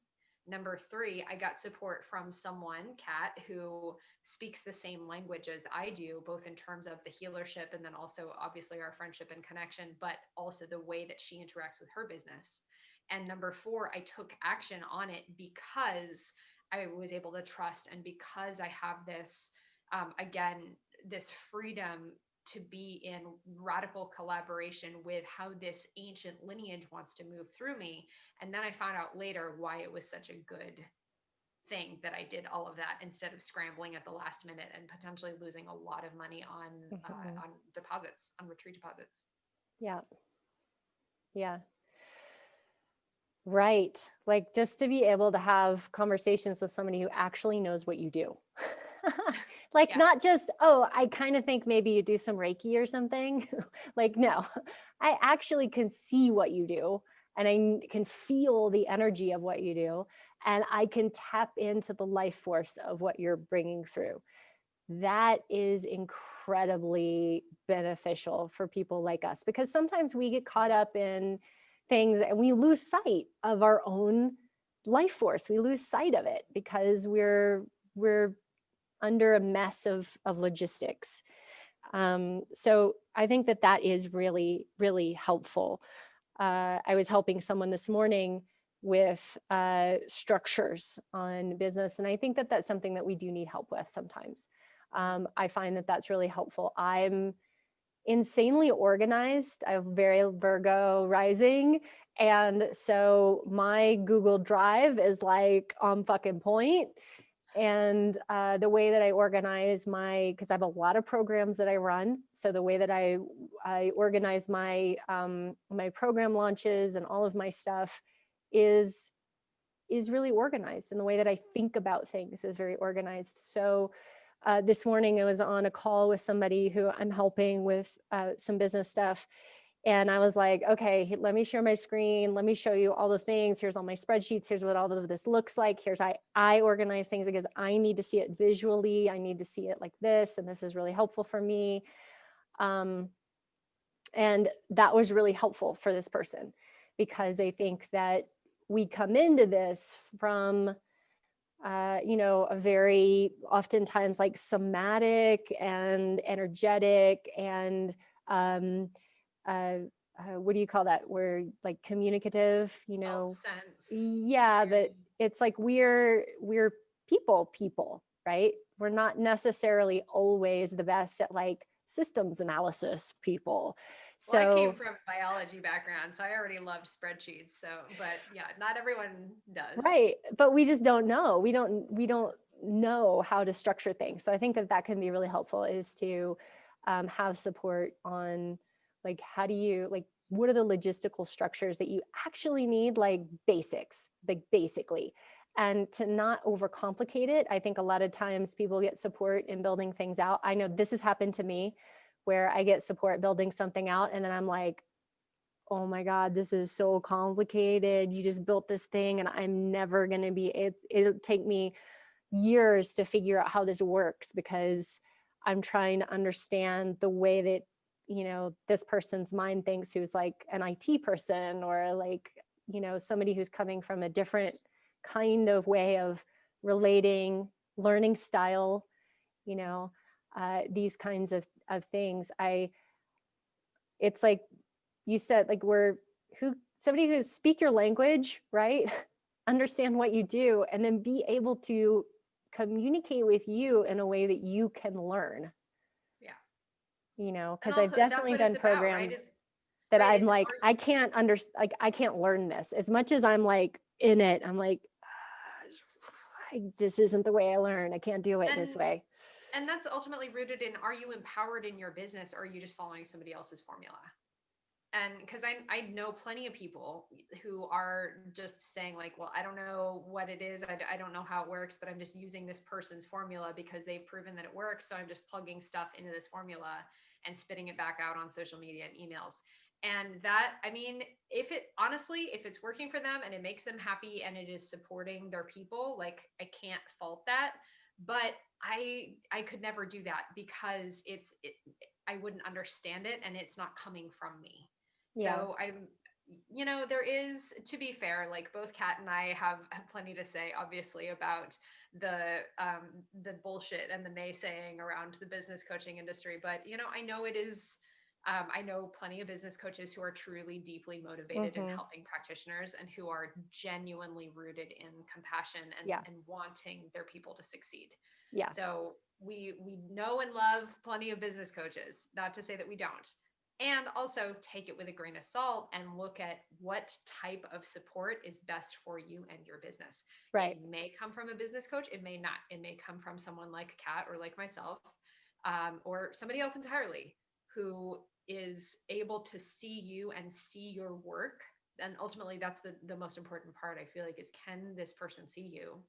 Number three, I got support from someone, Kat, who speaks the same language as I do, both in terms of the healership and then also obviously our friendship and connection, but also the way that she interacts with her business. And number four, I took action on it because I was able to trust, and because I have this, again, this freedom to be in radical collaboration with how this ancient lineage wants to move through me. And then I found out later why it was such a good thing that I did all of that instead of scrambling at the last minute and potentially losing a lot of money on deposits, on retreat deposits. Yeah. Yeah. Right. Like just to be able to have conversations with somebody who actually knows what you do. Like Yeah. not just, oh, I kind of think maybe you do some Reiki or something. Like, no, I actually can see what you do and I can feel the energy of what you do. And I can tap into the life force of what you're bringing through. That is incredibly beneficial for people like us, because sometimes we get caught up in things and we lose sight of our own life force. We lose sight of it because we're under a mess of logistics. So I think that is really, really helpful. I was helping someone this morning with structures on business, and I think that's something that we do need help with sometimes. I find that's really helpful. I'm insanely organized. I have very Virgo rising. And so my Google Drive is like on fucking point. And the way that I organize because I have a lot of programs that I run. So the way that I organize my my program launches and all of my stuff is really organized. And the way that I think about things is very organized. So this morning I was on a call with somebody who I'm helping with some business stuff. And I was like, okay, let me share my screen. Let me show you all the things. Here's all my spreadsheets. Here's what all of this looks like. Here's how I organize things, because I need to see it visually. I need to see it like this. And this is really helpful for me. And that was really helpful for this person, because I think that we come into this from a very oftentimes like somatic and energetic and what do you call that? We're like communicative, Felt sense yeah, but experience. it's like we're people, right? We're not necessarily always the best at like systems analysis people. Well, I came So from a biology background, so I already loved spreadsheets. So, but yeah, not everyone does. right, but we just don't know. We don't know how to structure things. So I think that can be really helpful, is to have support on like how do you like what are the logistical structures that you actually need, like basics, like basically, and to not overcomplicate it. I think a lot of times people get support in building things out. I know this has happened to me, where I get support building something out and then I'm like, oh my God, this is so complicated. You just built this thing and I'm never going to it'll take me years to figure out how this works, because I'm trying to understand the way that, this person's mind thinks, who's like an IT person, or like, somebody who's coming from a different kind of way of relating, learning style, you know, these kinds of things. It's like, you said, like somebody who speak your language, right? Understand what you do, and then be able to communicate with you in a way that you can learn, Yeah. And because I've also that's definitely what it's done about, right? programs Is that right, I'm is like, are I can't learn this. As much as I'm like in it, I'm like, this isn't the way I learn. I can't do it this and way. and that's ultimately rooted in, are you empowered in your business, or are you just following somebody else's formula? And because I know plenty of people who are just saying like, well, I don't know what it is, I don't know how it works, but I'm just using this person's formula because they've proven that it works, so I'm just plugging stuff into this formula and spitting it back out on social media and emails. And that, I mean, if it's working for them and it makes them happy and it is supporting their people, like, I can't fault that. But I could never do that, because I wouldn't understand it and it's not coming from me. Yeah. So there is, to be fair, like both Kat and I have plenty to say, obviously, about the bullshit and the naysaying around the business coaching industry. But I know it is. I know plenty of business coaches who are truly deeply motivated in Mm-hmm. helping practitioners, and who are genuinely rooted in compassion Yeah. and wanting their people to succeed. Yeah. So we know and love plenty of business coaches. Not to say that we don't. And also take it with a grain of salt and look at what type of support is best for you and your business. Right. It may come from a business coach, it may not. It may come from someone like Kat or like myself, or somebody else entirely who is able to see you and see your work. And ultimately, that's the most important part, I feel like, is can this person see you,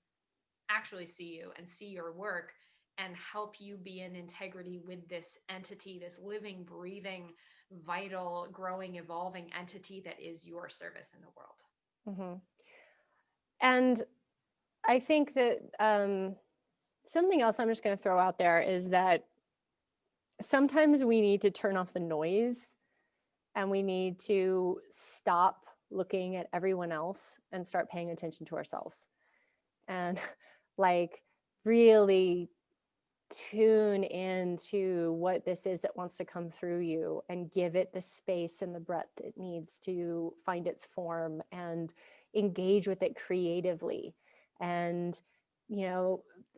actually see you and see your work, and help you be in integrity with this entity, this living, breathing, vital, growing, evolving entity that is your service in the world. Mm-hmm. And I think that something else I'm just going to throw out there is that sometimes we need to turn off the noise and we need to stop looking at everyone else and start paying attention to ourselves. And like really tune into what this is that wants to come through you and give it the space and the breadth it needs to find its form and engage with it creatively. And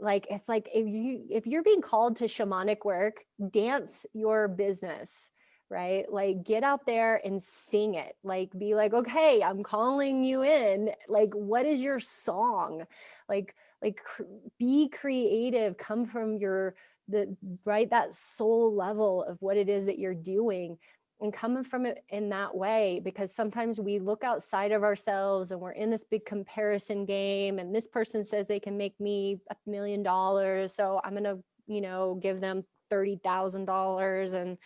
like it's like if you're being called to shamanic work, dance your business, right? Like get out there and sing it. Like be like, okay, I'm calling you in. Like what is your song? Like be creative, come from that soul level of what it is that you're doing, and coming from it in that way, because sometimes we look outside of ourselves and we're in this big comparison game, and this person says they can make me $1 million, so I'm gonna give them $30,000,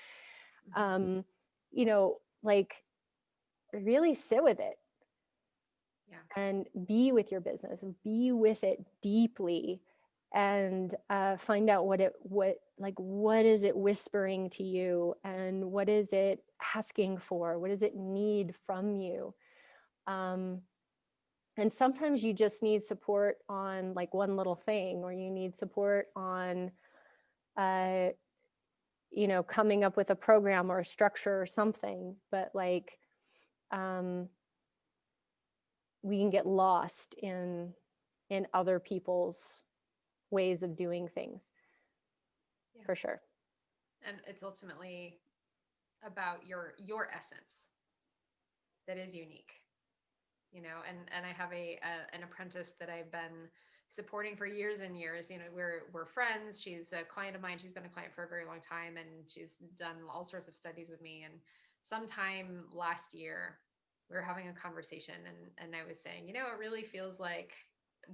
and like really sit with it. Yeah. And be with your business, be with it deeply, and find out what is it whispering to you, and what is it asking for, what does it need from you. And sometimes you just need support on like one little thing, or you need support on coming up with a program or a structure or something, but like we can get lost in other people's ways of doing things. Yeah. For sure. And it's ultimately about your essence that is unique, and I have an apprentice that I've been supporting for years and years. We're friends. She's a client of mine. She's been a client for a very long time, and she's done all sorts of studies with me. And sometime last year we were having a conversation, and I was saying, it really feels like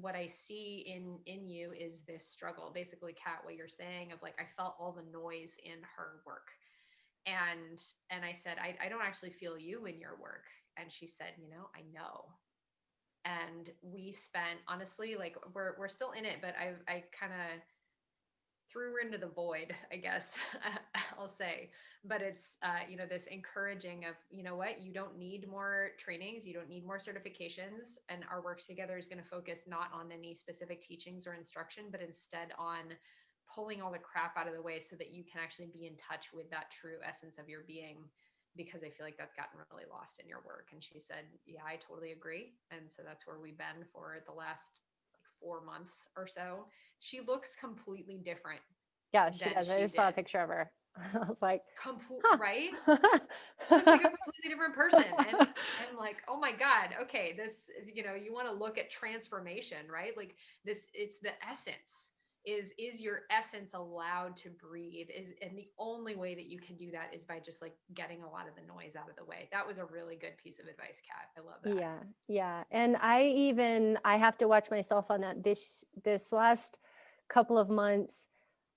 what I see in you is this struggle. Basically, Kat, what you're saying of like, I felt all the noise in her work. And I said, I don't actually feel you in your work. And she said, I know. And we spent, honestly, like we're still in it, but I kind of threw her into the void, I guess I'll say. But it's this encouraging of, what, you don't need more trainings, you don't need more certifications, and our work together is going to focus not on any specific teachings or instruction, but instead on pulling all the crap out of the way so that you can actually be in touch with that true essence of your being, because I feel like that's gotten really lost in your work. And she said, yeah, I totally agree. And so that's where we've been for the last 4 months or so. She looks completely different. Yeah, she does. I just saw a picture of her. I was like, right? Looks like a completely different person. And I'm like, oh my God, okay, this, you want to look at transformation, right? Like this, it's the essence. Is your essence allowed to breathe? And the only way that you can do that is by just like getting a lot of the noise out of the way. That was a really good piece of advice, Kat. I love that. Yeah. And I have to watch myself on that. This last couple of months,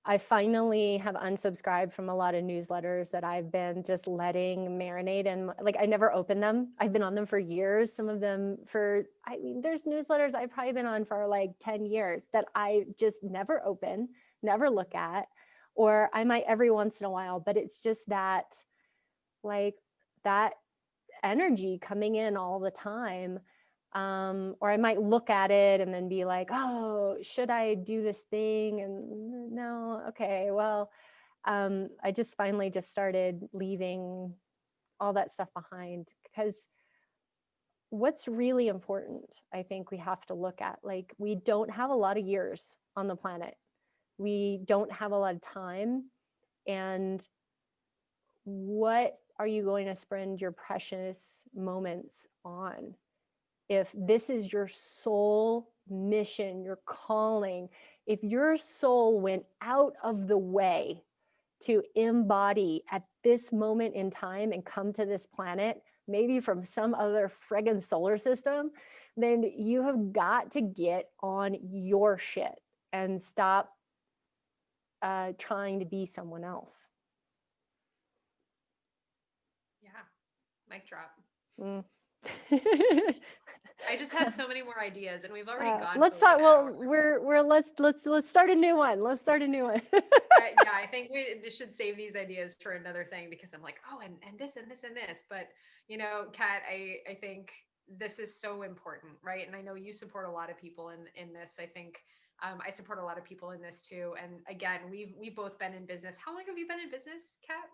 I finally have unsubscribed from a lot of newsletters that I've been just letting marinate, and like I never open them. I've been on them for years. Some of them there's newsletters I've probably been on for like 10 years that I just never open, never look at, or I might every once in a while, but it's just that like that energy coming in all the time. Or I might look at it and then be like, oh, should I do this thing? And no, okay, well, I just finally just started leaving all that stuff behind, because what's really important, I think we have to look at, like, we don't have a lot of years on the planet. We don't have a lot of time. And what are you going to spend your precious moments on? If this is your sole mission, your calling, if your soul went out of the way to embody at this moment in time and come to this planet, maybe from some other friggin' solar system, then you have got to get on your shit and stop trying to be someone else. Yeah. Mic drop. Mm. I just had so many more ideas, and we've already gone Let's for like start. an Well, hour. let's start a new one. Let's start a new one. Yeah, I think we should save these ideas for another thing, because I'm like, oh, and this and this and this. But Kat, I think this is so important, right? And I know you support a lot of people in this. I think I support a lot of people in this too. And again, we've both been in business. How long have you been in business, Kat?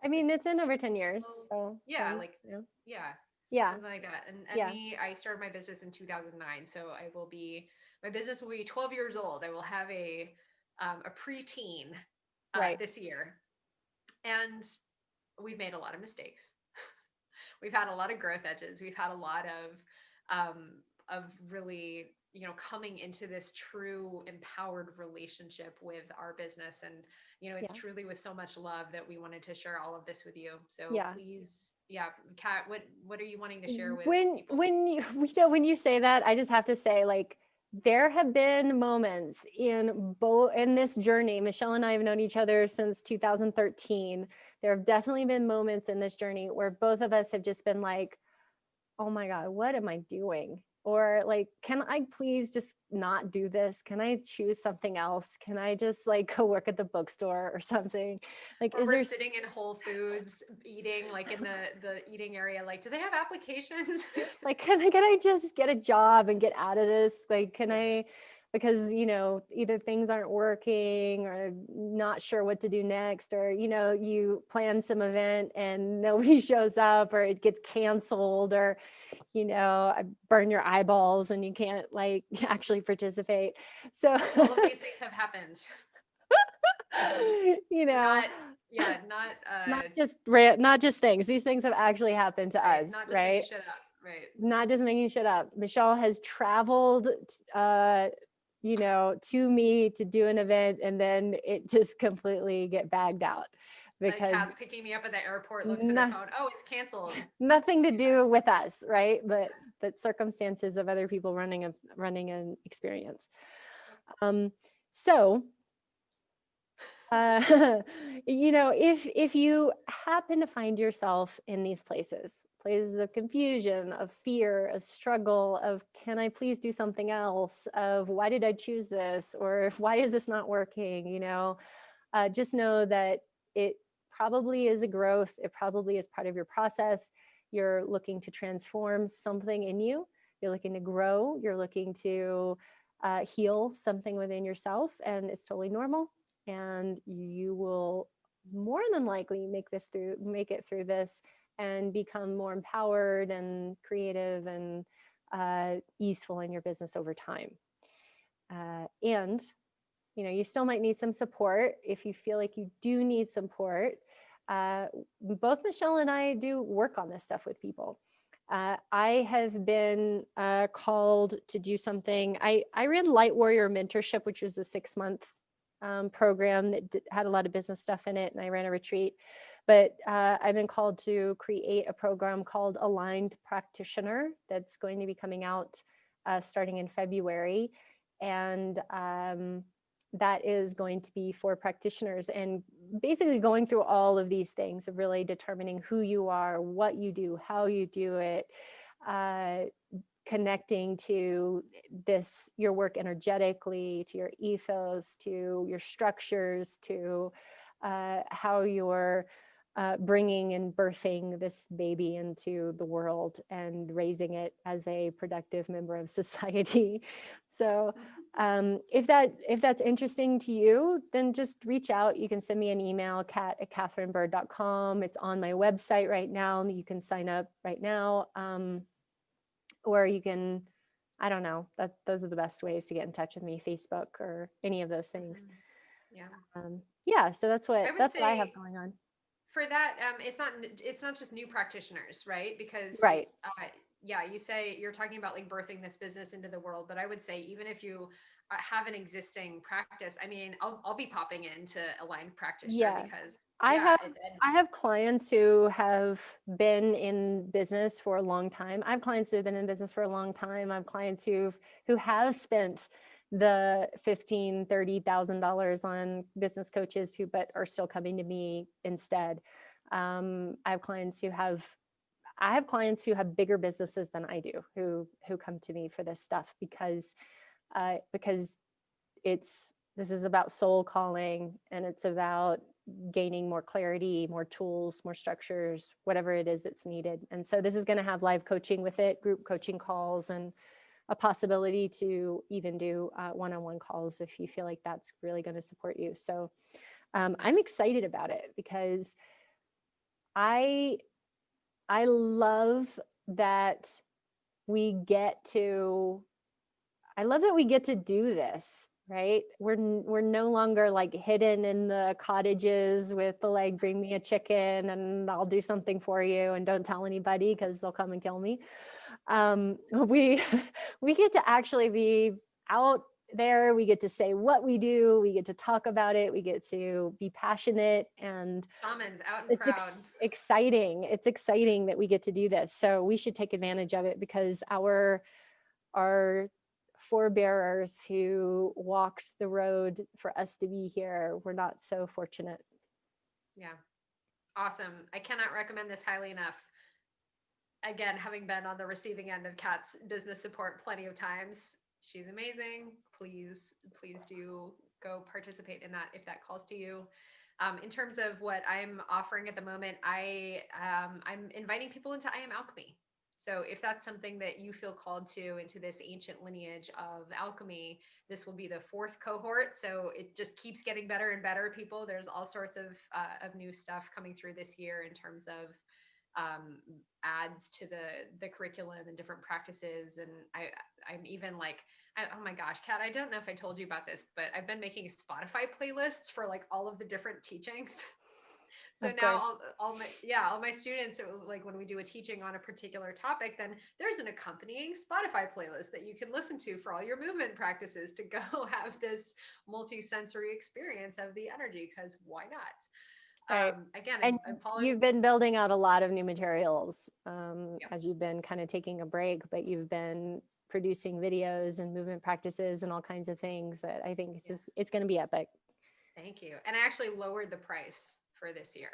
I mean, it's in over 10 years. Well, So yeah, 10, like yeah. yeah, Yeah. something like that. And Yeah. me, I started my business in 2009, so my business will be 12 years old. I will have a preteen Right. this year, and we've made a lot of mistakes. We've had a lot of growth edges. We've had a lot of really coming into this true empowered relationship with our business. And it's Yeah. truly with so much love that we wanted to share all of this with you. So Yeah. please, yeah, Kat, what are you wanting to share with people? When you say that, I just have to say, like, there have been moments in this journey. Michelle and I have known each other since 2013. There have definitely been moments in this journey where both of us have just been like, oh my God, what am I doing? Or like, can I please just not do this? Can I choose something else? Can I just like go work at the bookstore or something? Like, Or we're sitting in Whole Foods eating, like in the eating area, like, do they have applications? like, can I just get a job and get out of this? Like, can I, because, either things aren't working or not sure what to do next, or, you plan some event and nobody shows up, or it gets canceled, or, burn your eyeballs and you can't like actually participate. So All of these things have happened. not not just things. These things have actually happened to right, us, not just making right? shit up, right? Not just making shit up. Michelle has traveled to me to do an event, and then it just completely get bagged out Like, because Kat's picking me up at the airport, looks at her phone, oh, it's canceled. nothing to do with us, right? But circumstances of other people running an experience. So if you happen to find yourself in these places of confusion, of fear, of struggle, of can I please do something else, of why did I choose this, or why is this not working, just know that it probably is a growth. It probably is part of your process. You're looking to transform something in you. You're looking to grow. You're looking to heal something within yourself, and it's totally normal. And you will more than likely make it through this and become more empowered and creative and easeful in your business over time. And you still might need some support. If you feel like you do need support, both Michelle and I do work on this stuff with people. I have been called to do something. I ran Light Warrior Mentorship, which was a 6-month program that had a lot of business stuff in it, and I ran a retreat. But I've been called to create a program called Aligned Practitioner that's going to be coming out starting in February. And that is going to be for practitioners, and basically going through all of these things of really determining who you are, what you do, how you do it, connecting to your work energetically, to your ethos, to your structures, to how you're bringing and birthing this baby into the world and raising it as a productive member of society. So if that's interesting to you, then just reach out. You can send me an email, kat@katherinebird.com. It's on my website right now. You can sign up right now. Or you can, I don't know, those are the best ways to get in touch with me, Facebook or any of those things. Yeah. Yeah, so that's what I say have going on. for that, it's not just new practitioners, right? Because Right. yeah, you say you're talking about like birthing this business into the world, but I would say even if you have an existing practice, I mean, I'll be popping in to aligned practitioner Yeah. because I yeah, have and I have clients who have been in business for a long time. I have clients who have been in business for a long time. I have clients who have spent the $15,000-$30,000 on business coaches who but are still coming to me instead. I have clients who have bigger businesses than I do who come to me for this stuff because this is about soul calling, and it's about gaining more clarity, more tools, more structures, whatever it is that's needed. And so this is going to have live coaching with it, group coaching calls, and a possibility to even do one-on-one calls if you feel like that's really going to support you. So I'm excited about it because I love that we get to do this, right? We're no longer like hidden in the cottages with the like, bring me a chicken and I'll do something for you and don't tell anybody because they'll come and kill me. We we get to actually be out there. We get to say what we do. We get to talk about it. We get to be passionate, and shamans out and it's proud. exciting. It's exciting that we get to do this. So we should take advantage of it because our forebearers who walked the road for us to be here were not so fortunate. Yeah, awesome. I cannot recommend this highly enough. Again, having been on the receiving end of Kat's business support plenty of times, she's amazing. Please do go participate in that if that calls to you. In terms of what I'm offering at the moment, I'm inviting people into I Am Alchemy. So if that's something that you feel called to into this ancient lineage of alchemy, this will be the fourth cohort. So it just keeps getting better and better. People, there's all sorts of new stuff coming through this year in terms of adds to the curriculum and different practices. And I'm even like, oh my gosh, Kat, I don't know if I told you about this, but I've been making Spotify playlists for like all of the different teachings. So Of now course. all my students, like when we do a teaching on a particular topic, then there's an accompanying Spotify playlist that you can listen to for all your movement practices to go have this multi-sensory experience of the energy, because why not? Right. Again, And I'm following. you've been building out a lot of new materials Yep. as you've been kind of taking a break, but you've been producing videos and movement practices and all kinds of things that I think it's going to be epic. Thank you. And I actually lowered the price for this year.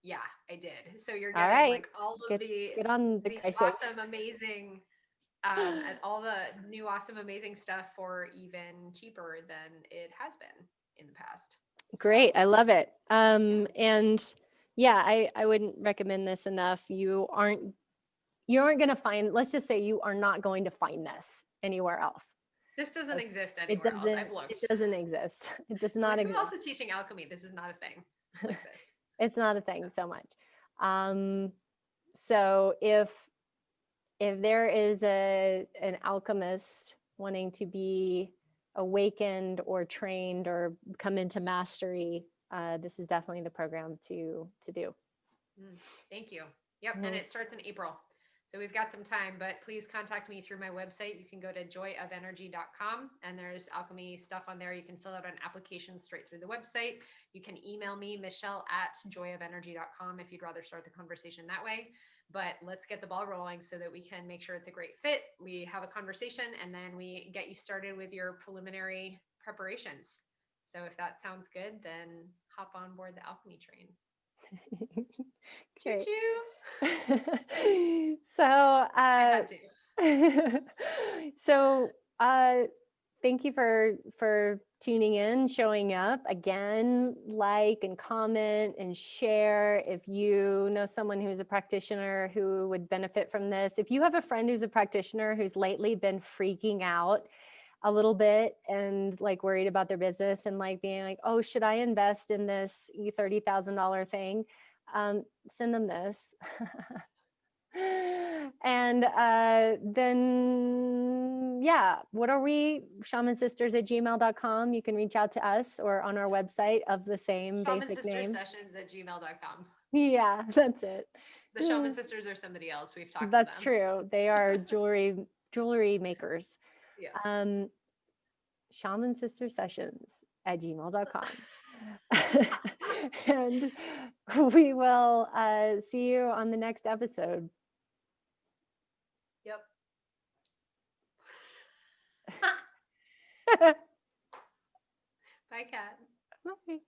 Yeah, I did. So you're All getting right. like all of Get on the the pricing. awesome, amazing, and all the new, awesome, amazing stuff for even cheaper than it has been in the past. Great. So I love it. yeah. And yeah, I wouldn't recommend this enough. You aren't going to find, let's just say you are not going to find this anywhere else. This doesn't exist It anywhere else. doesn't, I've looked. it doesn't exist. It does I'm not like, who else exist. is teaching alchemy? This is not a thing like this. It's not a thing so much. So if there is an alchemist wanting to be awakened or trained or come into mastery, this is definitely the program to do. Thank you. Yep. And Mhm. it starts in April. So we've got some time, but please contact me through my website. You can go to joyofenergy.com and there's alchemy stuff on there. You can fill out an application straight through the website. You can email me, michelle@joyofenergy.com, if you'd rather start the conversation that way. But let's get the ball rolling so that we can make sure it's a great fit. We have a conversation and then we get you started with your preliminary preparations. So if that sounds good, then hop on board the alchemy train. Great. Choo-choo. So, I had to. so thank you for tuning in, showing up again. Like and comment and share if you know someone who's a practitioner who would benefit from this. If you have a friend who's a practitioner who's lately been freaking out a little bit and like worried about their business and like being like, oh, should I invest in this $30,000 thing? Send them this. And then yeah, what are we? Shamansisters@gmail.com. You can reach out to us or on our website of the same Shaman basic Sister name. Sessions at gmail.com. Yeah, that's it. The Shaman Sisters are somebody else. We've talked to That's them. true. They are jewelry makers. Yeah. Shaman Sister Sessions at gmail.com. And we will see you on the next episode. Yep. Bye, Kat. Bye.